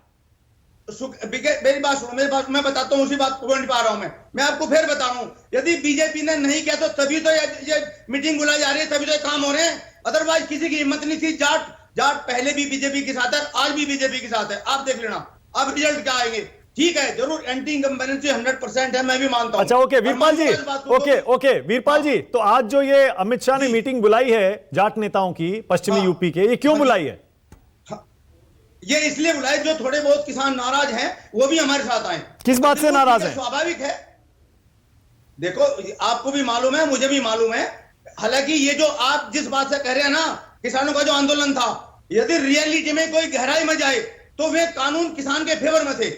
मेरी बात सुनो, मैं बताता हूँ, उसी बात को पॉइंट पा रहा हूं मैं आपको फिर बता रहा हूं। यदि बीजेपी ने नहीं किया तो तभी तो ये मीटिंग बुलाई जा रही है, तभी तो ये काम हो रहे हैं, अदरवाइज किसी की हिम्मत नहीं थी। जाट पहले भी बीजेपी के साथ है, आज भी बीजेपी के साथ है, आप देख लेना। अब रिजल्ट क्या आएंगे? ठीक है, जरूर एंटी इनकम्बेंसी 100% है, मैं भी मानता हूं। अच्छा, ओके वीरपाल जी, ओके वीरपाल जी, तो आज जो ये अमित शाह ने मीटिंग बुलाई है जाट नेताओं की पश्चिमी यूपी के, ये क्यों बुलाई है? ये इसलिए बुलाए जो थोड़े बहुत किसान नाराज हैं वो भी हमारे साथ आए। किस बात से नाराज हैं? स्वाभाविक है, देखो आपको भी मालूम है, मुझे भी मालूम है। हालांकि ये जो आप जिस बात से कह रहे हैं ना, किसानों का जो आंदोलन था, यदि रियलिटी में कोई गहराई में जाए तो वे कानून किसान के फेवर में थे,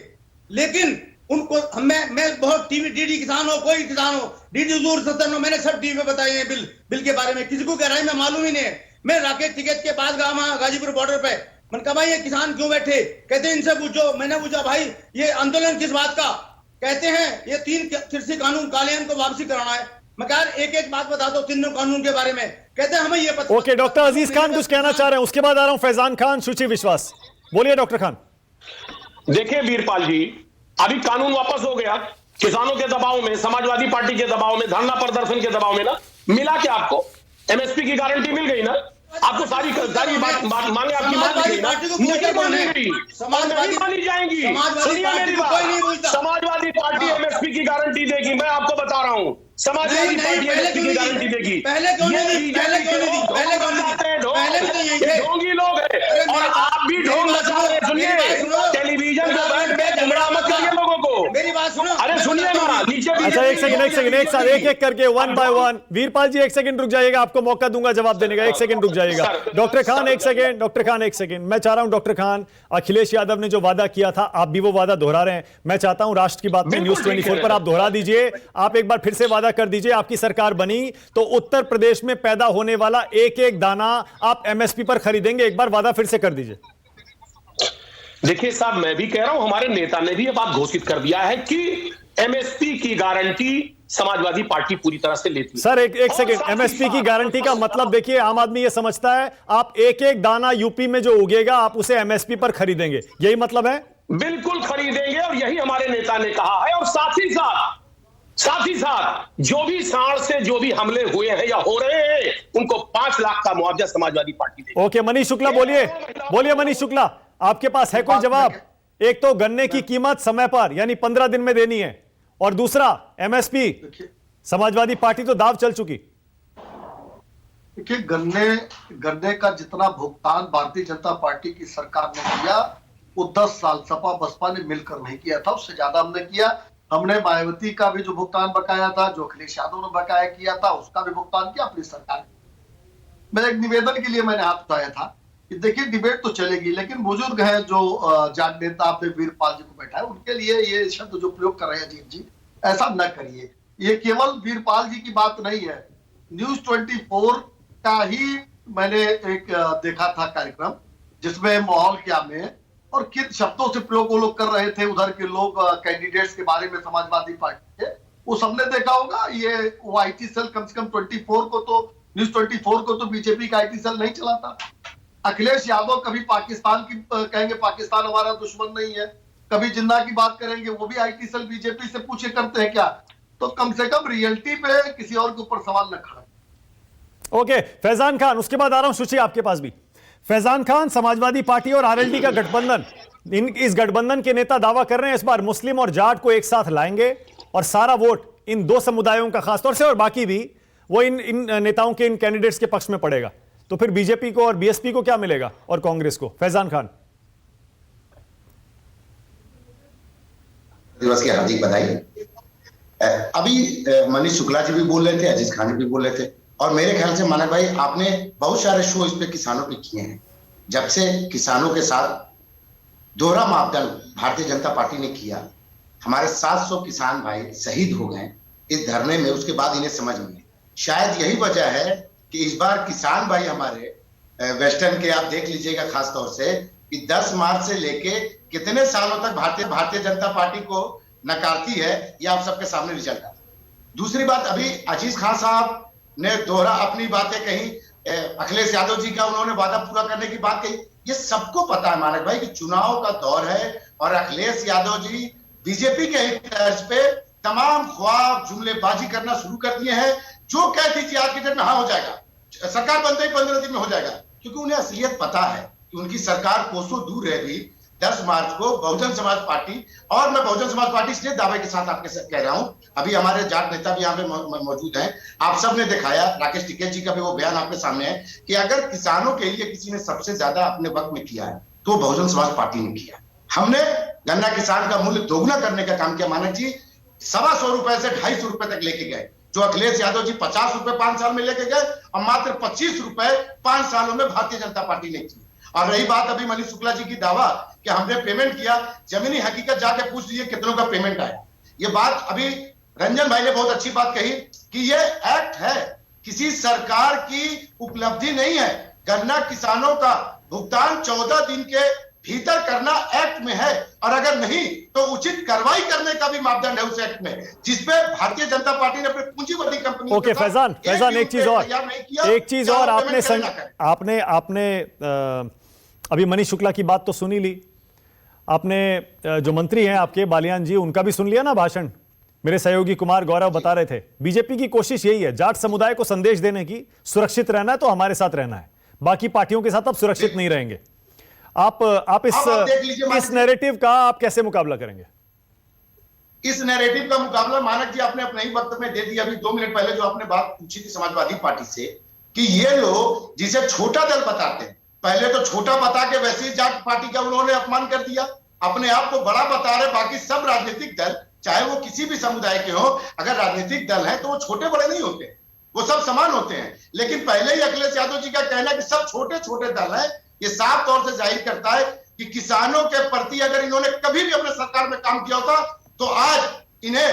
लेकिन उनको मैं बहुत डीडी किसान हो, कोई किसान हो, डीडी दूर सत्तर, मैंने सब टीवी पे बताए हैं बिल के बारे में, किसी को गहराई में मालूम ही नहीं है। मैं राकेश टिकैत के पास गया गाजीपुर बॉर्डर पे, मैंने कहा भाई ये किसान क्यों बैठे? कहते इनसे पूछो। मैंने पूछा भाई ये आंदोलन किस बात का? कहते हैं ये 3 कृषि कानून कालेन को वापसी कराना है। मैं कहा एक बात बता दो तीनों कानून के बारे में। कहते हैं हमें ये पता। ओके, डॉक्टर अजीज खान कुछ कहना चाह रहे हैं, उसके बाद आ रहा हूं फैजान खान, शुचि विश्वास। बोलिए डॉक्टर खान। देखिए वीरपाल जी, अभी कानून वापस हो गया, किसानों के दबाव में, समाजवादी पार्टी के दबाव में, धरना प्रदर्शन के दबाव में ना मिला क्या आपको? एमएसपी की गारंटी मिल गई ना, आपको सारी बात मांगे आपकी मान ली गई ना? नहीं मानी गई, नहीं मानी जाएंगी। सुनिए मेरी बात, समाजवादी पार्टी एमएसपी की गारंटी देगी। मैं आपको बता रहा हूँ, समाजवादी पार्टी एमएसपी की गारंटी देगी। पहले क्यों नहीं दी? पहले क्यों नहीं दी? पहले क्यों नहीं दी? पहले भी तो यही थे। ढोंगी लोग हैं और आप भी ढोंग मचा रहे हैं। सुनिए, टेलीविजन पे बैठ के झगड़ा मत करिए लोगों को। मेरी बात सुनो। अरे सुनिए ना, नीचे अच्छा एक सेकंड एक साथ एक करके वन बाय वन। वीरपाल जी एक सेकंड रुक जाइएगा, आपको मौका दूंगा जवाब देने का। एक सेकंड रुक जाइएगा। डॉक्टर खान एक सेकंड, डॉक्टर खान एक सेकंड। मैं चाह रहा हूं डॉक्टर खान, अखिलेश यादव ने जो वादा किया था आप भी वो वादा दोहरा रहे हैं। मैं चाहता हूं राष्ट्र की बात में न्यूज 24 पर आप दोहरा दीजिए। आप एक बार फिर से वादा कर दीजिए, आपकी सरकार बनी तो उत्तर प्रदेश में पैदा होने वाला एक एक दाना आप एमएसपी पर खरीदेंगे। एक बार वादा फिर से कर दीजिए। देखिए साहब, मैं भी कह रहा हूं, हमारे नेता ने भी ये बात घोषित कर दिया है कि एमएसपी की गारंटी समाजवादी पार्टी पूरी तरह से लेती है। सर एक सेकंड, एमएसपी की गारंटी का मतलब देखिए, आम आदमी ये समझता है आप एक एक दाना यूपी में जो उगेगा आप उसे एमएसपी पर खरीदेंगे, यही मतलब है? बिल्कुल खरीदेंगे और यही हमारे नेता ने कहा है। और साथ ही साथ जो भी सांड से जो भी हमले हुए हैं या हो रहे हैं उनको 5 लाख का मुआवजा समाजवादी पार्टी देगी। ओके मनीष शुक्ला बोलिए मनीष शुक्ला, आपके पास है कोई जवाब? एक तो गन्ने की कीमत समय पर यानी 15 दिन में देनी है, और दूसरा एमएसपी। समाजवादी पार्टी तो दाव चल चुकी। देखिए, गन्ने का जितना भुगतान भारतीय जनता पार्टी की सरकार ने किया वो 10 साल सपा बसपा ने मिलकर नहीं किया था, उससे ज्यादा हमने किया। हमने मायावती का भी जो भुगतान बकाया था, जो अखिलेश यादव ने बकाया किया था, उसका भी भुगतान किया अपनी सरकार। मैं एक निवेदन के लिए मैंने हाथ उठाया था कि देखिए डिबेट तो चलेगी, लेकिन बुजुर्ग हैं जो जाट नेता आपने वीरपाल जी को बैठा है, उनके लिए ये शब्द जो प्रयोग कर रहे हैं अजीत जी, ऐसा न करिए। ये केवल वीरपाल जी की बात नहीं है। न्यूज 24 का ही मैंने एक देखा था कार्यक्रम, जिसमें माहौल क्या में और किन शब्दों से प्रयोग वो लोग कर रहे थे, उधर के लोग कैंडिडेट्स के बारे में समाजवादी पार्टी के, वो सबने देखा होगा। ये वो आईटी सेल कम से कम 24 को तो न्यूज 24 को तो बीजेपी का आईटी सेल नहीं चलाता। अखिलेश यादव कभी पाकिस्तान की कहेंगे पाकिस्तान हमारा दुश्मन नहीं है, कभी जिन्ना की बात करेंगे वो भी आईटी सेल बीजेपी से पूछे करते हैं क्या? तो कम से कम रियलिटी पे किसी और के ऊपर सवाल न खड़ा। ओके फैजान खान, उसके बाद आ रहा हूं सुची आपके पास भी। फैजान खान, समाजवादी पार्टी और आरएलडी का गठबंधन, इस गठबंधन के नेता दावा कर रहे हैं इस बार मुस्लिम और जाट को एक साथ लाएंगे और सारा वोट इन दो समुदायों का खासतौर से और बाकी भी वो इन नेताओं के इन कैंडिडेट्स के पक्ष में पड़ेगा। तो फिर बीजेपी को और बीएसपी को क्या मिलेगा और कांग्रेस को? फैजान खान। दिवस की हार्दिक बधाई। अभी मनीष शुक्ला जी भी बोल रहे थे, अजीज खान भी बोल रहे थे, और मेरे ख्याल से मानक भाई आपने बहुत सारे शो इस पे किसानों पे किए हैं। जब से किसानों के साथ दोहरा मापदंड भारतीय जनता पार्टी ने किया, हमारे 700 किसान भाई शहीद हो गए इस धरने में, उसके बाद इन्हें समझ में आई। शायद यही वजह है कि इस बार किसान भाई हमारे वेस्टर्न के आप देख लीजिएगा खास तौर से कि 10 मार्च से लेके कितने सालों तक भारतीय जनता पार्टी को नकारती है, ये आप सबके सामने रिजल्ट है। दूसरी बात, अभी अजीज खान साहब ने दोहरा अपनी बातें कही, अखिलेश यादव जी का उन्होंने वादा पूरा करने की बात कही। ये सबको पता है मानक भाई कि चुनाव का दौर है और अखिलेश यादव जी बीजेपी के ही तर्ज पे तमाम ख्वाब जुमलेबाजी करना शुरू कर दिए हैं। जो कह दीजिए आज के डेट में हाँ हो जाएगा, सरकार बनते ही 15 दिन में हो जाएगा, क्योंकि उन्हें असलियत पता है कि उनकी सरकार कोसों दूर रह गई। 10 मार्च को बहुजन समाज पार्टी, और मैं बहुजन समाज पार्टी इसलिए दावे के साथ आपके साथ कह रहा हूं, अभी हमारे जाट नेता भी यहाँ पे मौजूद हैं, आप सब ने दिखाया, राकेश टिकैत जी का भी वो बयान आपके सामने है कि अगर किसानों के लिए किसी ने सबसे ज्यादा अपने वक्त में किया है तो बहुजन समाज पार्टी ने किया। हमने गन्ना किसान का मूल्य दोगुना करने का काम किया मानक जी, 125 रुपए से 250 रुपए तक लेके गए, जो अखिलेश यादव जी 50 रुपए 5 साल में लेके गए और मात्र 25 रुपए 5 सालों में भारतीय जनता पार्टी ने की। और रही बात अभी मनीष शुक्ला जी की दावा कि हमने पेमेंट किया, जमीनी हकीकत जाके पूछ लीजिए कितनों का पेमेंट आया। ये बात अभी रंजन भाई ने बहुत अच्छी बात कही कि ये एक्ट है, किसी सरकार की उपलब्धि नहीं है। गन्ना किसानों का भुगतान 14 दिन के भीतर करना एक्ट में है, और अगर नहीं तो उचित कार्रवाई करने का भी मापदंड है उस एक्ट में, जिसपे भारतीय जनता पार्टी ने अपनी पूंजीवादी कंपनी। ओके फैजान, एक चीज और आपने अभी मनीष शुक्ला की बात तो सुनी ली, आपने जो मंत्री हैं आपके बालियान जी, उनका भी सुन लिया ना भाषण। मेरे सहयोगी कुमार गौरव बता रहे थे बीजेपी की कोशिश यही है जाट समुदाय को संदेश देने की, सुरक्षित रहना है तो हमारे साथ रहना है, बाकी पार्टियों के साथ आप सुरक्षित नहीं रहेंगे। आप देख लीजिए इस नैरेटिव का आप कैसे मुकाबला करेंगे? इस नैरेटिव का मुकाबला मानक जी आपने अपने ही वक्त में दे दिया। अभी 2 मिनट पहले जो आपने बात पूछी थी समाजवादी पार्टी से कि ये लोग जिसे छोटा दल बताते हैं, पहले तो छोटा बता के वैसे ही जाट पार्टी का उन्होंने अपमान कर दिया, अपने आप को बड़ा बता रहे। बाकी सब राजनीतिक दल चाहे वो किसी भी समुदाय के हो, अगर राजनीतिक दल है तो वो छोटे बड़े नहीं होते, वो सब समान होते हैं। लेकिन पहले ही अखिलेश यादव जी का कहना कि सब छोटे छोटे दल है, ये साफ तौर से जाहिर करता है कि किसानों के प्रति अगर इन्होंने कभी भी अपने सरकार में काम किया होता तो आज इन्हें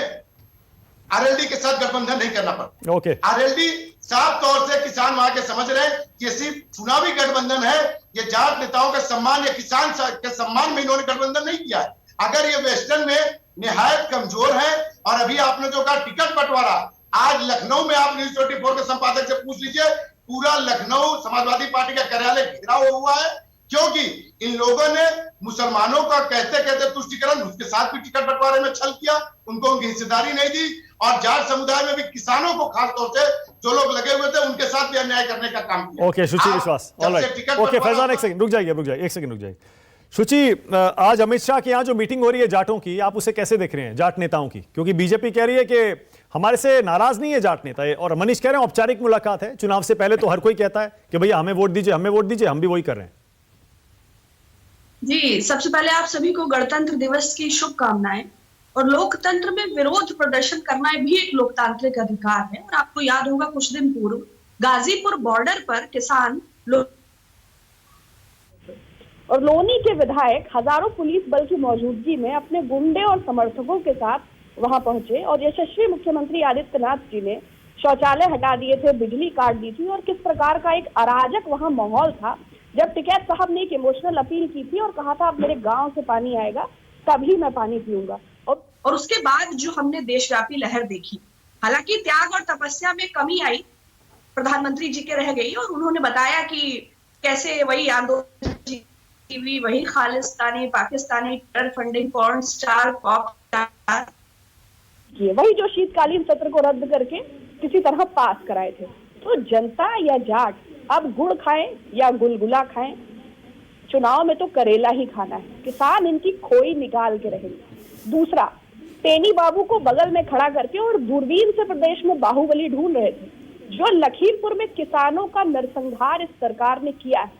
आरएलडी के साथ गठबंधन नहीं करना पड़ता। ओके। आरएलडी साफ तौर से किसान वहां के समझ रहे हैं कि सिर्फ चुनावी गठबंधन है, ये जाट नेताओं के सम्मान या किसान के सम्मान में इन्होंने गठबंधन नहीं किया है। अगर ये वेस्टर्न में निहायत कमजोर है, और अभी आपने जो कहा टिकट बंटवारा, आज लखनऊ में आप न्यूज 24 के संपादक से पूछ लीजिए, पूरा लखनऊ समाजवादी पार्टी का कार्यालय घिरा हुआ है, क्योंकि इन लोगों ने मुसलमानों का कहते कहते तुष्टिकरण, उसके साथ भी टिकट बंटवारे में छल किया, उनको उनकी हिस्सेदारी नहीं दी, और जाट समुदाय में भी किसानों को खासतौर से जो लोग लगे हुए थे उनके साथ भी अन्याय करने का काम किया। ओके शुचि विश्वास, ऑलराइट। ओके फैजान एक सेकंड रुक जाइए, एक सेकंड रुक जाइए। शुचि, आज अमित शाह के यहाँ जो मीटिंग हो रही है जाटों की, आप उसे कैसे देख रहे हैं, जाट नेताओं की? क्योंकि बीजेपी कह रही है कि हमारे से नाराज नहीं है जाट नेता, और मनीष कह रहे हैं औपचारिक मुलाकात है, चुनाव से पहले तो हर कोई कहता है कि भैया हमें वोट दीजिए, हमें वोट दीजिए, हम भी वही कर रहे हैं। जी, सबसे पहले आप सभी को गणतंत्र दिवस की शुभकामनाएं। और लोकतंत्र में विरोध प्रदर्शन करना भी एक लोकतांत्रिक अधिकार है। और आपको याद होगा कुछ दिन पूर्व गाजीपुर बॉर्डर पर किसान और लोनी के विधायक हजारों पुलिस बल की मौजूदगी में अपने गुंडे और समर्थकों के साथ वहां पहुंचे, और यशस्वी मुख्यमंत्री आदित्यनाथ जी ने शौचालय हटा दिए थे, बिजली काट दी थी, और किस प्रकार का एक अराजक वहां माहौल था। जब टिकैत साहब ने एक इमोशनल अपील की थी और कहा था अब मेरे गांव से पानी आएगा तभी मैं पानी पीऊंगा। और उसके बाद जो हमने देशव्यापी लहर देखी, हालांकि त्याग और तपस्या में कमी आई, प्रधानमंत्री जी के रह गई, और उन्होंने बताया कि कैसे वही आंदोलन, वही Khalistani Pakistani terror funding, porn star, pop star, वही जो शीतकालीन सत्र को रद्द करके किसी तरह पास कराए थे। तो जनता या जाट अब गुड़ खाएं या गुलगुला खाएं, चुनाव में तो करेला ही खाना है। किसान इनकी खोई निकाल के रहेंगे। दूसरा, तेनी बाबू को बगल में खड़ा करके और दूरबीन से प्रदेश में बाहुबली ढूंढ रहे थे। जो लखीमपुर में किसानों का नरसंहार इस सरकार ने किया है,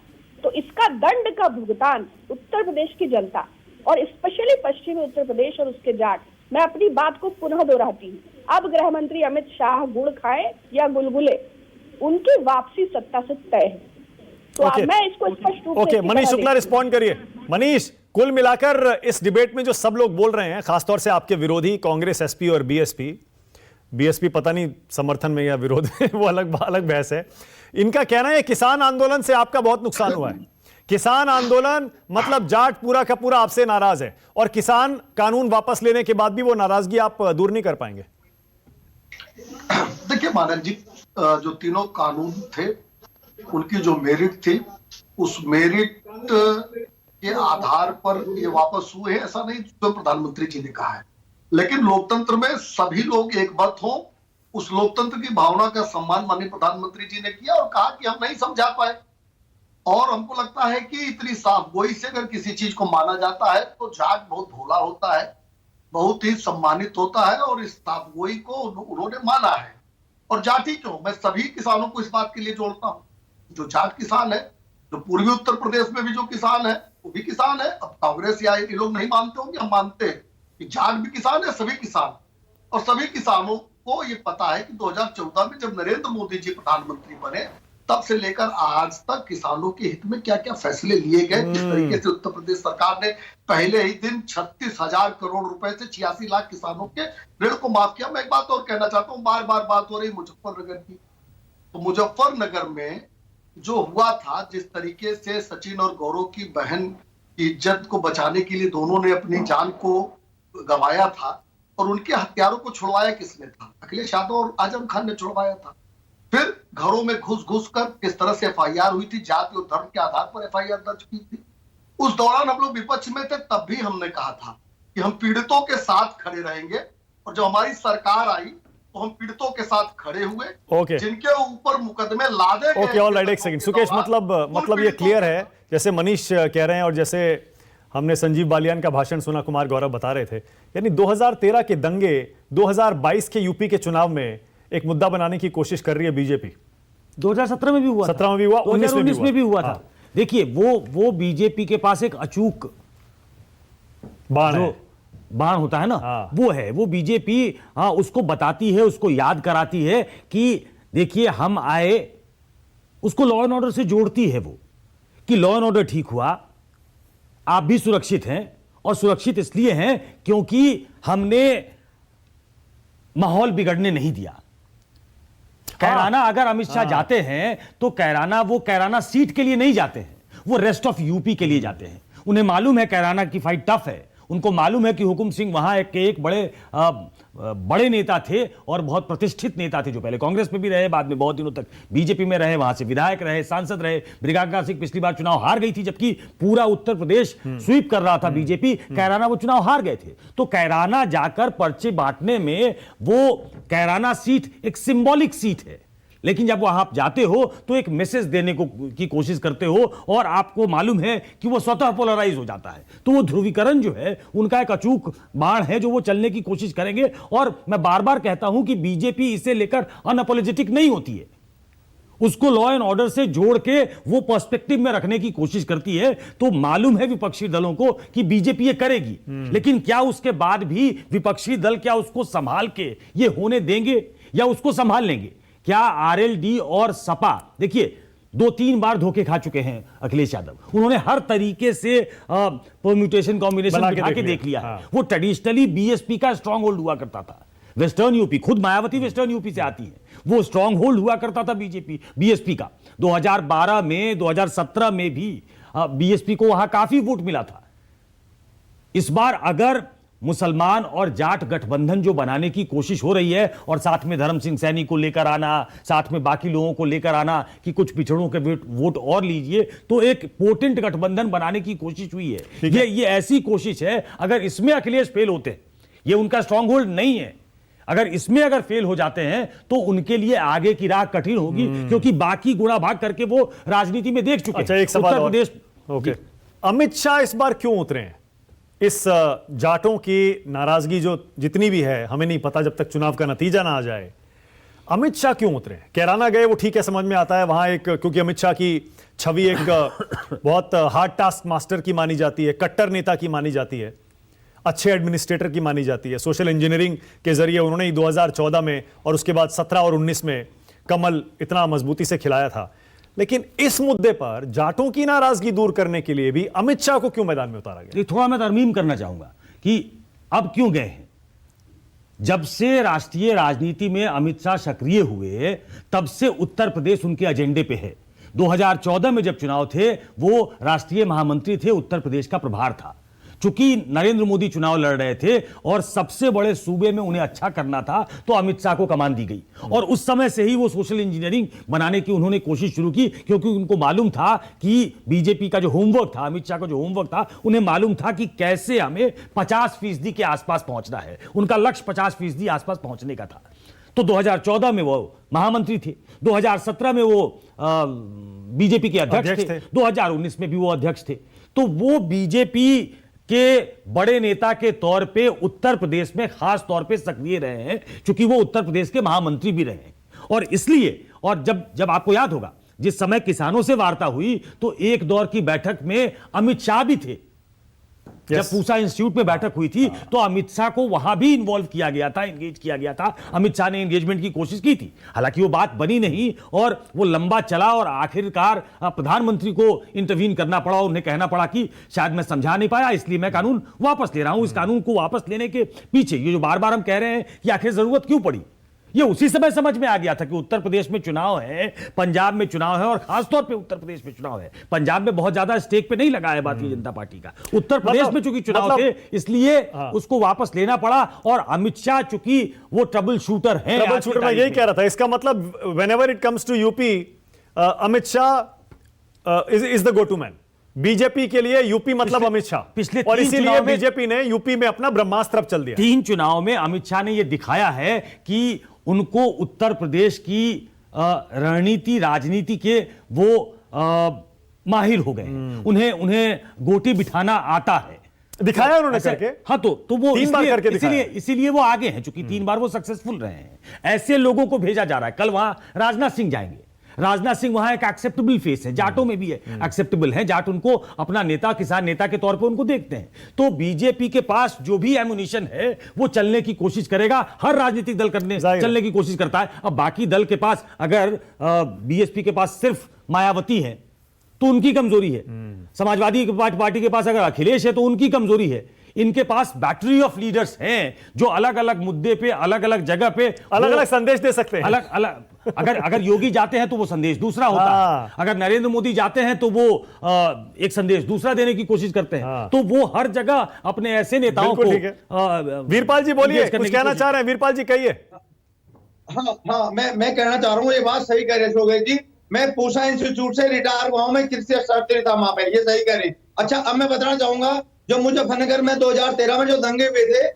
तो इसका दंड का भुगतान उत्तर प्रदेश की जनता और स्पेशली पश्चिमी उत्तर प्रदेश और उसके जाट, मैं अपनी बात को पुनः दोहराती हूँ, अब गृह मंत्री अमित शाह गुड़ खाए या गुलगुले, उनकी वापसी सत्ता से तय है। तो अब मैं इसको स्पष्ट रूप से मनीष शुक्ला रिस्पॉन्ड करिए। मनीष, कुल मिलाकर इस डिबेट में जो सब लोग बोल रहे हैं, खासतौर से आपके विरोधी कांग्रेस, एसपी और बीएसपी पता नहीं समर्थन में या विरोध में, वो अलग बहस है। इनका कहना है किसान आंदोलन से आपका बहुत नुकसान हुआ है। किसान आंदोलन मतलब जाट पूरा का पूरा आपसे नाराज है, और किसान कानून वापस लेने के बाद भी वो नाराजगी आप दूर नहीं कर पाएंगे। देखिए मानक जी, जो तीनों कानून थे उनकी जो मेरिट थी, उस मेरिट के आधार पर ये वापस हुए, ऐसा नहीं जो प्रधानमंत्री जी ने कहा है। लेकिन लोकतंत्र में सभी लोग एक मत हो, उस लोकतंत्र की भावना का सम्मान माननीय प्रधानमंत्री जी ने किया और कहा कि हम नहीं समझा पाए। और हमको लगता है कि इतनी साफ गोई से अगर किसी चीज को माना जाता है तो जाट बहुत भोला होता है, बहुत ही सम्मानित होता है, और इस साफ गोई को उन्होंने माना है। और जाति क्यों, मैं सभी किसानों को इस बात के लिए जोड़ता हूं। जो जाट किसान है, जो पूर्वी उत्तर प्रदेश में भी जो किसान है वो भी किसान है। अब कांग्रेस या ये लोग नहीं मानते होंगे, हम मानते हैं कि जाट भी किसान है, सभी किसान। और सभी किसानों को ये पता है कि 2014 में जब नरेंद्र मोदी जी प्रधानमंत्री बने, तब से लेकर आज तक किसानों के हित में क्या क्या फैसले लिए गए। जिस तरीके से उत्तर प्रदेश सरकार ने पहले ही दिन 36,000 करोड़ रुपए से 86 लाख किसानों के ऋण को माफ किया। मैं एक बात और कहना चाहता हूँ, बार बार बात हो रही मुजफ्फरनगर की, तो मुजफ्फरनगर में जो हुआ था, जिस तरीके से सचिन और गौरव की बहन की इज्जत को बचाने के लिए दोनों ने अपनी जान को गंवाया था, और उनके हत्यारों को छुड़वाया किसने था? अखिलेश यादव और आजम खान ने छुड़वाया था। फिर घरों में घुस कर किस तरह से एफआईआर हुई थी, जाति और धर्म के आधार पर एफआईआर दर्ज की थी। उस दौरान हम लोग विपक्ष में थे, तब भी हमने कहा था कि हम पीड़ितों के साथ खड़े रहेंगे। और जब हमारी सरकार आई तो हम पीड़ितों के साथ खड़े हुए। ओके। जिनके ऊपर मुकदमे लादे गए। ओके, ऑल राइट, एक सेकंड सुकेश, मतलब ये क्लियर है जैसे मनीष कह रहे हैं और जैसे हमने संजीव बालियान का भाषण सुना, कुमार गौरव बता रहे थे, यानी 2013 के दंगे 2022 के यूपी के चुनाव में एक मुद्दा बनाने की कोशिश कर रही है बीजेपी। 2017 में भी हुआ, 17 में भी हुआ, 19 में भी हुआ था। देखिए वो बीजेपी के पास एक अचूक बाण होता है ना, वो है, वो बीजेपी उसको बताती है, उसको याद कराती है कि देखिए हम आए, उसको लॉ एंड ऑर्डर से जोड़ती है वो, कि लॉ एंड ऑर्डर ठीक हुआ, आप भी सुरक्षित हैं, और सुरक्षित इसलिए हैं क्योंकि हमने माहौल बिगड़ने नहीं दिया। कैराना अगर अमित शाह जाते हैं तो वो कैराना सीट के लिए नहीं जाते हैं, वो रेस्ट ऑफ यूपी के लिए जाते हैं। उन्हें मालूम है कैराना की फाइट टफ है, उनको मालूम है कि हुकुम सिंह वहां एक बड़े नेता थे और बहुत प्रतिष्ठित नेता थे, जो पहले कांग्रेस में भी रहे, बाद में बहुत दिनों तक बीजेपी में रहे, वहां से विधायक रहे, सांसद रहे। मृगांका सिंह पिछली बार चुनाव हार गई थी, जबकि पूरा उत्तर प्रदेश स्वीप कर रहा था बीजेपी, कैराना वो चुनाव हार गए थे। तो कैराना जाकर पर्चे बांटने में, वो कैराना सीट एक सिंबॉलिक सीट है, लेकिन जब वहां आप जाते हो तो एक मैसेज देने की कोशिश करते हो, और आपको मालूम है कि वो स्वतः पोलराइज हो जाता है। तो वो ध्रुवीकरण जो है उनका एक अचूक बाण है जो वो चलने की कोशिश करेंगे। और मैं बार बार कहता हूं कि बीजेपी इसे लेकर अनअपोलोजेटिक नहीं होती है, उसको लॉ एंड ऑर्डर से जोड़ के वो पर्सपेक्टिव में रखने की कोशिश करती है। तो मालूम है विपक्षी दलों को कि बीजेपी ये करेगी, लेकिन क्या उसके बाद भी विपक्षी दल क्या उसको संभाल के ये होने देंगे या उसको संभाल लेंगे? क्या आरएलडी और सपा, देखिए 2-3 बार धोखे खा चुके हैं अखिलेश यादव, उन्होंने हर तरीके से परम्यूटेशन कॉम्बिनेशन बिठा के देख लिया है। वो ट्रेडिशनली बीएसपी का स्ट्रांग होल्ड हुआ करता था, वेस्टर्न यूपी, खुद मायावती वेस्टर्न यूपी से आती है, वो स्ट्रांग होल्ड हुआ करता था बीएसपी का। 2012 में, 2017 में भी बीएसपी को वहां काफी वोट मिला था। इस बार अगर मुसलमान और जाट गठबंधन जो बनाने की कोशिश हो रही है, और साथ में धर्म सिंह सैनी को लेकर आना, साथ में बाकी लोगों को लेकर आना कि कुछ पिछड़ों के वोट और लीजिए, तो एक पोटेंट गठबंधन बनाने की कोशिश हुई है। ये ऐसी कोशिश है, अगर इसमें अखिलेश फेल होते हैं, ये उनका स्ट्रांग होल्ड नहीं है, अगर फेल हो जाते हैं तो उनके लिए आगे की राह कठिन होगी, क्योंकि बाकी गुणा भाग करके वो राजनीति में देख चुके हैं। एक सवाल उत्तर प्रदेश, ओके, अमित शाह इस बार क्यों उतरे हैं? इस जाटों की नाराजगी जो जितनी भी है, हमें नहीं पता जब तक चुनाव का नतीजा ना आ जाए, अमित शाह क्यों उतरे हैं? कैराना गए, वो ठीक है, समझ में आता है, वहां एक, क्योंकि अमित शाह की छवि एक बहुत हार्ड टास्क मास्टर की मानी जाती है, कट्टर नेता की मानी जाती है, अच्छे एडमिनिस्ट्रेटर की मानी जाती है। सोशल इंजीनियरिंग के जरिए उन्होंने 2014 में और उसके बाद 17 और 19 में कमल इतना मजबूती से खिलाया था। लेकिन इस मुद्दे पर जाटों की नाराजगी दूर करने के लिए भी अमित शाह को क्यों मैदान में उतारा गया? थोड़ा मैं तरमीम करना चाहूंगा कि अब क्यों गए हैं। जब से राष्ट्रीय राजनीति में अमित शाह सक्रिय हुए, तब से उत्तर प्रदेश उनके एजेंडे पे है। 2014 में जब चुनाव थे, वो राष्ट्रीय महामंत्री थे, उत्तर प्रदेश का प्रभार था। चूंकि नरेंद्र मोदी चुनाव लड़ रहे थे और सबसे बड़े सूबे में उन्हें अच्छा करना था, तो अमित शाह को कमान दी गई, और उस समय से ही वो सोशल इंजीनियरिंग बनाने की उन्होंने कोशिश शुरू की, क्योंकि उनको मालूम था कि बीजेपी का जो होमवर्क था, अमित शाह का जो होमवर्क था, उन्हें मालूम था कि कैसे हमें 50% के आसपास पहुंचना है। उनका लक्ष्य 50% आसपास पहुंचने का था। तो 2014 में वो महामंत्री थे, 2017 में वो बीजेपी के अध्यक्ष थे, 2019 में भी वो अध्यक्ष थे। तो वो बीजेपी के बड़े नेता के तौर पे उत्तर प्रदेश में खास तौर पे सक्रिय रहे हैं, क्योंकि वो उत्तर प्रदेश के महामंत्री भी रहे हैं। और इसलिए, और जब आपको याद होगा, जिस समय किसानों से वार्ता हुई, तो एक दौर की बैठक में अमित शाह भी थे। जब पूसा इंस्टीट्यूट में बैठक हुई थी, तो अमित शाह को वहां भी इन्वॉल्व किया गया था, एंगेज किया गया था। अमित शाह ने एंगेजमेंट की कोशिश की थी, हालांकि वो बात बनी नहीं, और वो लंबा चला, और आखिरकार प्रधानमंत्री को इंटरवीन करना पड़ा, और उन्हें कहना पड़ा कि शायद मैं समझा नहीं पाया, इसलिए मैं कानून वापस ले रहा हूं। इस कानून को वापस लेने के पीछे ये जो बार बार हम कह रहे हैं कि आखिर जरूरत क्यों पड़ी, ये उसी समय समझ में आ गया था कि उत्तर प्रदेश में चुनाव है, पंजाब में चुनाव है, और खासतौर पे उत्तर प्रदेश में चुनाव है। पंजाब में बहुत ज्यादा स्टेक पे नहीं लगा है भारतीय जनता पार्टी का, उत्तर प्रदेश में चूंकि चुनाव थे, इसलिए उसको वापस लेना पड़ा। और अमित शाह चूंकि वो ट्रबल शूटर हैं, ट्रबल शूटर मैं यही कह रहा था। इसका मतलब whenever it comes to UP, Amit Shah is the go to man. BJP के लिए यूपी मतलब अमित शाह, पिछले और इसीलिए बीजेपी ने यूपी में अपना ब्रह्मास्त्र चल दिया। 3 चुनाव में अमित शाह ने यह दिखाया है कि उनको उत्तर प्रदेश की रणनीति राजनीति के वो माहिर हो गए हैं। उन्हें गोटी बिठाना आता है। दिखाया उन्होंने करके। हाँ, तो वो 3 बार करके दिखाया। इसीलिए वो आगे हैं, चूंकि 3 बार वो सक्सेसफुल रहे हैं। ऐसे लोगों को भेजा जा रहा है। कल वहां राजनाथ सिंह जाएंगे। राजनाथ सिंह वहां एक एक्सेप्टेबल फेस है, जाटों में भी है एक्सेप्टेबल है। जाट उनको अपना नेता, किसान नेता के तौर पे उनको देखते हैं। तो बीजेपी के पास जो भी एमुनिशन है वो चलने की कोशिश करेगा। हर राजनीतिक दल चलने की कोशिश करता है। अब बाकी दल के पास, अगर बीएसपी के पास सिर्फ मायावती है तो उनकी कमजोरी है। समाजवादी पार्टी के पास अगर अखिलेश है तो उनकी कमजोरी है। इनके पास बैटरी ऑफ लीडर्स हैं जो अलग अलग मुद्दे पे, अलग अलग जगह पे अलग अलग संदेश दे सकते हैं। अलग अलग अगर योगी जाते हैं तो वो संदेश दूसरा होता है। अगर नरेंद्र मोदी जाते हैं तो वो एक संदेश दूसरा देने की कोशिश करते हैं। तो वो हर जगह अपने ऐसे नेताओं को। वीरपाल जी बोलिए, कुछ कहना चाह रहे हैं? वीरपाल जी कहिए। हाँ, मैं कहना चाह रहा हूँ, ये बात सही कह रहे शोभेश जी। मैं पूसा इंस्टीट्यूट से रिटायर हुआ हूं, मैं कृषि अर्थशास्त्री था वहां पे, ये सही कह रही। अच्छा, अब मैं बताना चाहूंगा जो मुजफ्फरनगर में 2013 में जो दंगे हुए थे,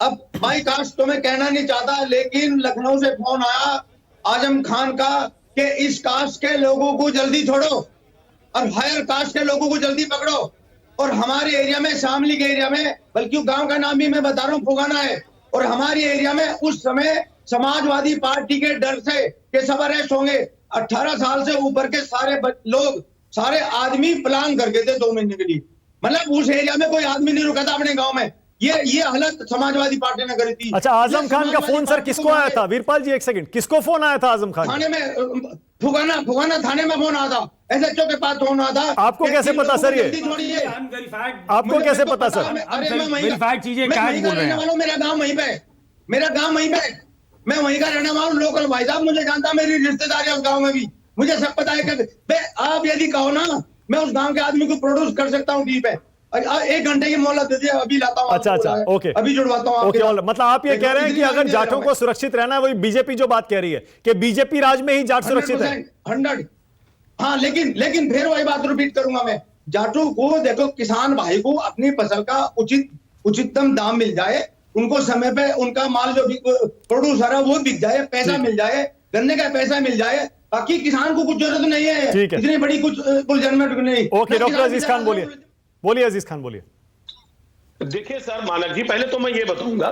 अब भाई कास्ट तो मैं कहना नहीं चाहता, लेकिन लखनऊ से फोन आया आजम खान का कि इस कास्ट के लोगों को जल्दी छोड़ो और हायर कास्ट के लोगों को जल्दी पकड़ो। और हमारे एरिया में, शामली के एरिया में, बल्कि गांव का नाम भी मैं बता रहा हूँ, फुगाना है, और हमारे एरिया में उस समय समाजवादी पार्टी के डर से कि सब अरेस्ट होंगे, 18 साल से ऊपर के सारे लोग, सारे आदमी प्लान करके थे 2 महीने के लिए। मतलब उस एरिया में कोई आदमी नहीं रुका था अपने गांव में। ये हालत समाजवादी पार्टी ने करी थी। अच्छा, आजम खान का फोन सर किसको आया था? वीरपाल जी एक सेकंड, किसको फोन आया था आजम खान? थाने में, फुगाना थाने में फोन आया था, एसएचओ के पास फोन आया था। आपको कैसे पता सर? ये आपको कैसे पता सर? अरे मैं मेरा गाँव वहीं पे, मेरा गाँव वहीं पे, मैं वहीं का रहने वाला हूँ, लोकल भाई साहब मुझे जानता, मेरी रिश्तेदारी है उस गांव में भी, मुझे सब पता है कि आप यदि कहो ना, मैं उस गांव के आदमी को प्रोड्यूस कर सकता हूँ डी पे। 1 घंटे की मोहलत दे दिए, अभी लाता हूँ। अच्छा, ओके, अभी जुड़वाता हूँ। ओके, मतलब आप ये कह रहे हैं कि अगर जाटों को सुरक्षित रहना है, वही बीजेपी जो बात कह रही है कि बीजेपी राज में ही जाट सुरक्षित है। 100। हाँ, लेकिन फिर वही बात रिपीट करूंगा मैं, जाटों को देखो, किसान भाई को अपनी फसल का उचितम दाम मिल जाए, उनको समय पे उनका माल जो प्रोड्यूसर है वो बिक जाए, पैसा मिल जाए, गन्ने का पैसा मिल जाए, बाकी किसान को कुछ जरूरत नहीं है। इतनी बड़ी कुछ जनमेंट नहीं। ओके, डॉक्टर अजीज खान बोलिए अजीज खान बोलिए। देखिए सर, मानक जी, पहले तो मैं ये बताऊंगा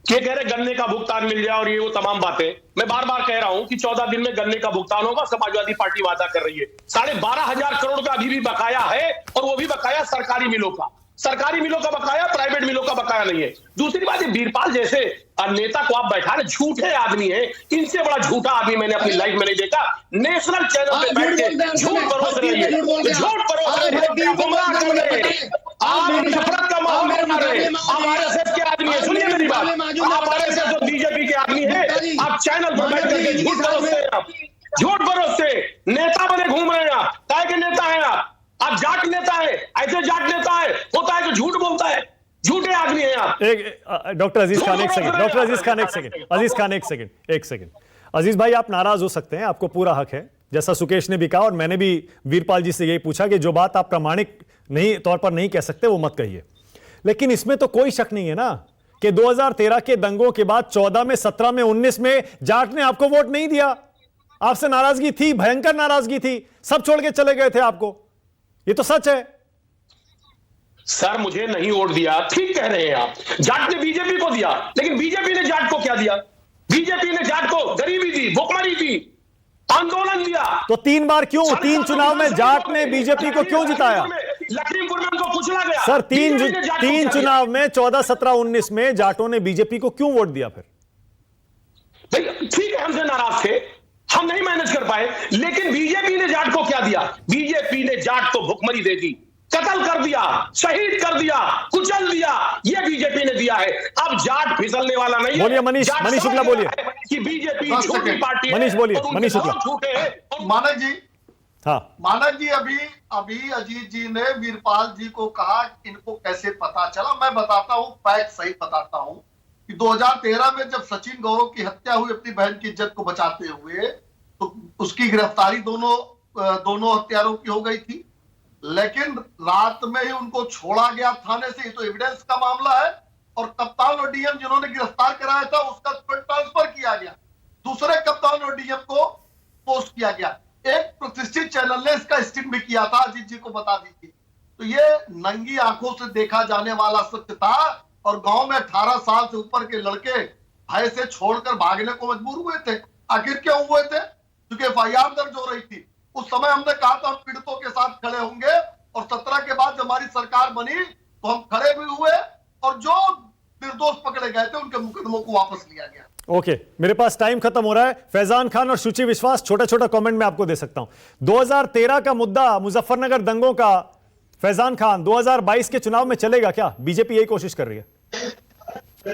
कि कह रहे गन्ने का भुगतान मिल जाए और ये वो तमाम बातें, मैं बार बार कह रहा हूं कि 14 दिन में गन्ने का भुगतान होगा। समाजवादी पार्टी वादा कर रही है। 12,500 करोड़ का अभी भी बकाया है, और वो भी बकाया सरकारी मिलों का। सरकारी मिलों का बकाया, प्राइवेट मिलों का बकाया नहीं है। दूसरी बात, ये वीरपाल जैसे नेता को आप बैठा रहे, झूठे आदमी हैं। इनसे बड़ा झूठा आदमी मैंने अपनी लाइफ में नहीं देखा। नेशनल चैनल पे बैठ के झूठ परोस रही है, झूठ परोस रही है, गुमराह कर रहे हैं। आप नफरत का माहौल बना रहे हैं। आप आरएसएस के आदमी हैं, सुनिए मेरी बात, आप आरएसएस और बीजेपी के आदमी हैं। आप चैनल पर बैठ करके झूठ परोसते हैं, आप झूठ परोसते, नेता बने घूम रहे हैं। आप काय के नेता हैं? आप जाट नेता है, ऐसे जाट नेता है, होता है कि झूठ बोलता है, झूठे आदमी हैं आप। डॉक्टर अजीज खान एक सेकंड, डॉक्टर अजीज खान एक सेकंड, अजीज खान एक सेकंड। अजीज भाई, आप नाराज हो सकते हैं, आपको पूरा हक है, जैसा सुकेश ने भी कहा, और मैंने भी वीरपाल जी से यही पूछा कि जो बात आप प्रामाणिक नहीं तौर पर नहीं कह सकते वो मत कहिए। लेकिन इसमें तो कोई शक नहीं है ना कि 2013 के दंगों के बाद 14 में, 17 में, 19 में जाट ने आपको वोट नहीं दिया। आपसे नाराजगी थी, भयंकर नाराजगी थी, सब छोड़ के चले गए थे आपको। ये तो सच है सर। मुझे नहीं वोट दिया, ठीक कह रहे हैं आप। जाट ने बीजेपी को दिया, लेकिन बीजेपी ने जाट को क्या दिया? बीजेपी ने जाट को गरीबी दी, भुखमरी दी, आंदोलन दिया। तो 3 बार क्यों? 3 चुनाव में जाट ने बीजेपी को क्यों जिताया? लखीमपुर में उनको कुचला गया। सर, 3 चुनाव में 14, 17, 19 में जाटों ने बीजेपी को क्यों वोट दिया? फिर ठीक है, हमसे नाराज थे, हम नहीं मैनेज कर पाए, लेकिन बीजेपी ने जाट को क्या दिया? बीजेपी ने जाट को भुखमरी दे दी, कत्ल कर दिया, शहीद कर दिया, कुचल दिया, ये बीजेपी ने दिया है। अब जाट फिसलने वाला नहीं है। बोलिए मनीष शुक्ला बोलिए कि बीजेपी झूठी पार्टी है। मनीष बोलिए, मनीष शुक्ला। मानक जी, हाँ मानक जी, अभी अजीत जी ने वीरपाल जी को कहा इनको कैसे पता चला। मैं बताता हूँ, फैक्ट सही बताता हूँ कि 2013 में जब सचिन गौरव की हत्या हुई अपनी बहन की इज्जत को बचाते हुए, तो उसकी गिरफ्तारी दोनों हत्यारों की हो गई थी, लेकिन रात में ही उनको छोड़ा गया थाने से। ये तो एविडेंस का मामला है। और कप्तान और डीएम जिन्होंने गिरफ्तार कराया था उसका ट्रांसफर किया गया, दूसरे कप्तान और डीएम को पोस्ट किया गया। एक प्रतिष्ठित चैनल ने इसका स्टिंग भी किया था, अजीत जी को बता दीजिए। तो ये नंगी आंखों से देखा जाने वाला सत्य था और गांव में 18 साल से ऊपर के लड़के भय से छोड़कर भागने को मजबूर हुए थे। आखिर क्यों हुए थे? क्योंकि एफआईआर दर्ज हो रही थी। उस समय हमने कहा था हम पीड़ितों के साथ खड़े होंगे और 17 के बाद जब हमारी सरकार बनी तो हम खड़े भी हुए और जो निर्दोष पकड़े गए थे उनके मुकदमों को वापस लिया गया। ओके, मेरे पास टाइम खत्म हो रहा है। फैजान खान और शुचि विश्वास, छोटा छोटा कमेंट मैं आपको दे सकता हूं। 2013 का मुद्दा मुजफ्फरनगर दंगों का, फैजान खान 2022 के चुनाव में चलेगा क्या? बीजेपी यही कोशिश कर रही है।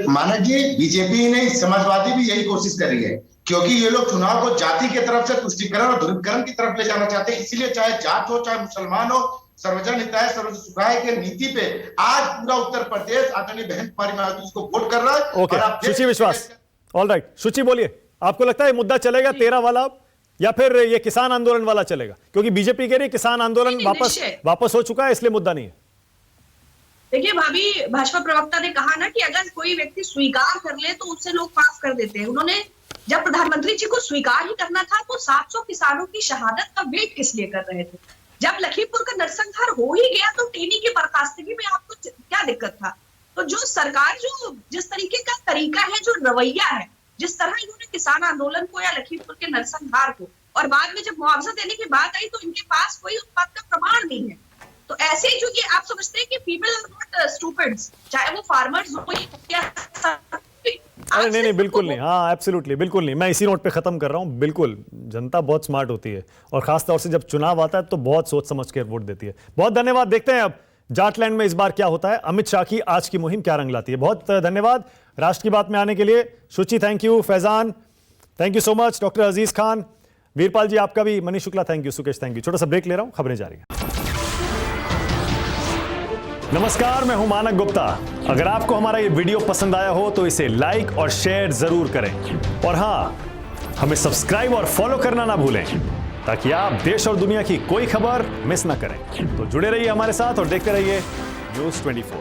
मानक जी, बीजेपी ही नहीं, समाजवादी भी यही कोशिश कर रही है, क्योंकि ये लोग चुनाव को जाति की तरफ से तुष्टिकरण और ध्रुवीकरण की तरफ ले जाना चाहते हैं। इसीलिए चाहे जाट हो, चाहे मुसलमान हो, सर्वजन हिताय सर्वजन सुखाय के नीति पे आज पूरा उत्तर प्रदेश आदरणीय बहन कुमारी मायावती उसको वोट कर रहा है। ओके, शुचि विश्वास, ऑल राइट। शुचि बोलिए, आपको लगता है मुद्दा चलेगा 13 वाला या फिर ये किसान आंदोलन वाला चलेगा? क्योंकि बीजेपी कह रही है किसान आंदोलन वापस हो चुका है, इसलिए मुद्दा नहीं है। देखिए भाभी, भाजपा प्रवक्ता ने कहा ना कि अगर कोई व्यक्ति स्वीकार कर ले तो उससे लोग माफ कर देते हैं। उन्होंने जब प्रधानमंत्री जी को स्वीकार ही करना था तो 700 किसानों की शहादत का वेट किस लिए कर रहे थे? जब लखीमपुर का नरसंहार हो ही गया तो टेनी की बर्खास्तगी में आपको क्या दिक्कत था? तो जो सरकार जो जिस तरीके का तरीका है, जो रवैया है, जिस तरह इन्होंने किसान आंदोलन को या लखीमपुर के नरसंहार को, और बाद में जब मुआवजा देने की बात आई तो इनके पास कोई उस बात का प्रमाण नहीं है। तो ऐसे जो ये आप समझते हैं कि पीपल आर नॉट स्टूपिड्स, चाहे वो फार्मर्स हो या अरे नहीं, बिल्कुल नहीं। हाँ, एब्सोल्युटली, बिल्कुल नहीं। मैं इसी नोट पे खत्म कर रहा हूँ। बिल्कुल, जनता बहुत स्मार्ट होती है और खासतौर से जब चुनाव आता है तो बहुत सोच समझ कर वोट देती है। बहुत धन्यवाद। देखते हैं अब जाटलैंड में इस बार क्या होता है, अमित शाह की आज की मुहिम क्या रंग लाती है। बहुत धन्यवाद राष्ट्र की बात में आने के लिए। Shuchi thank you, Faizan thank you so much, doctor Aziz Khan, Veerpal ji आपका भी, Manish Shukla thank you, Sukesh thank you. छोटा सा ब्रेक ले रहा हूं, खबरें जारी हैं। नमस्कार, मैं हूं मानक गुप्ता। अगर आपको हमारा ये वीडियो पसंद आया हो तो इसे लाइक और शेयर जरूर करें और हां, हमें सब्सक्राइब और फॉलो करना ना भूलें ताकि आप देश और दुनिया की कोई खबर मिस ना करें। तो जुड़े रहिए हमारे साथ और देखते रहिए न्यूज़ 24।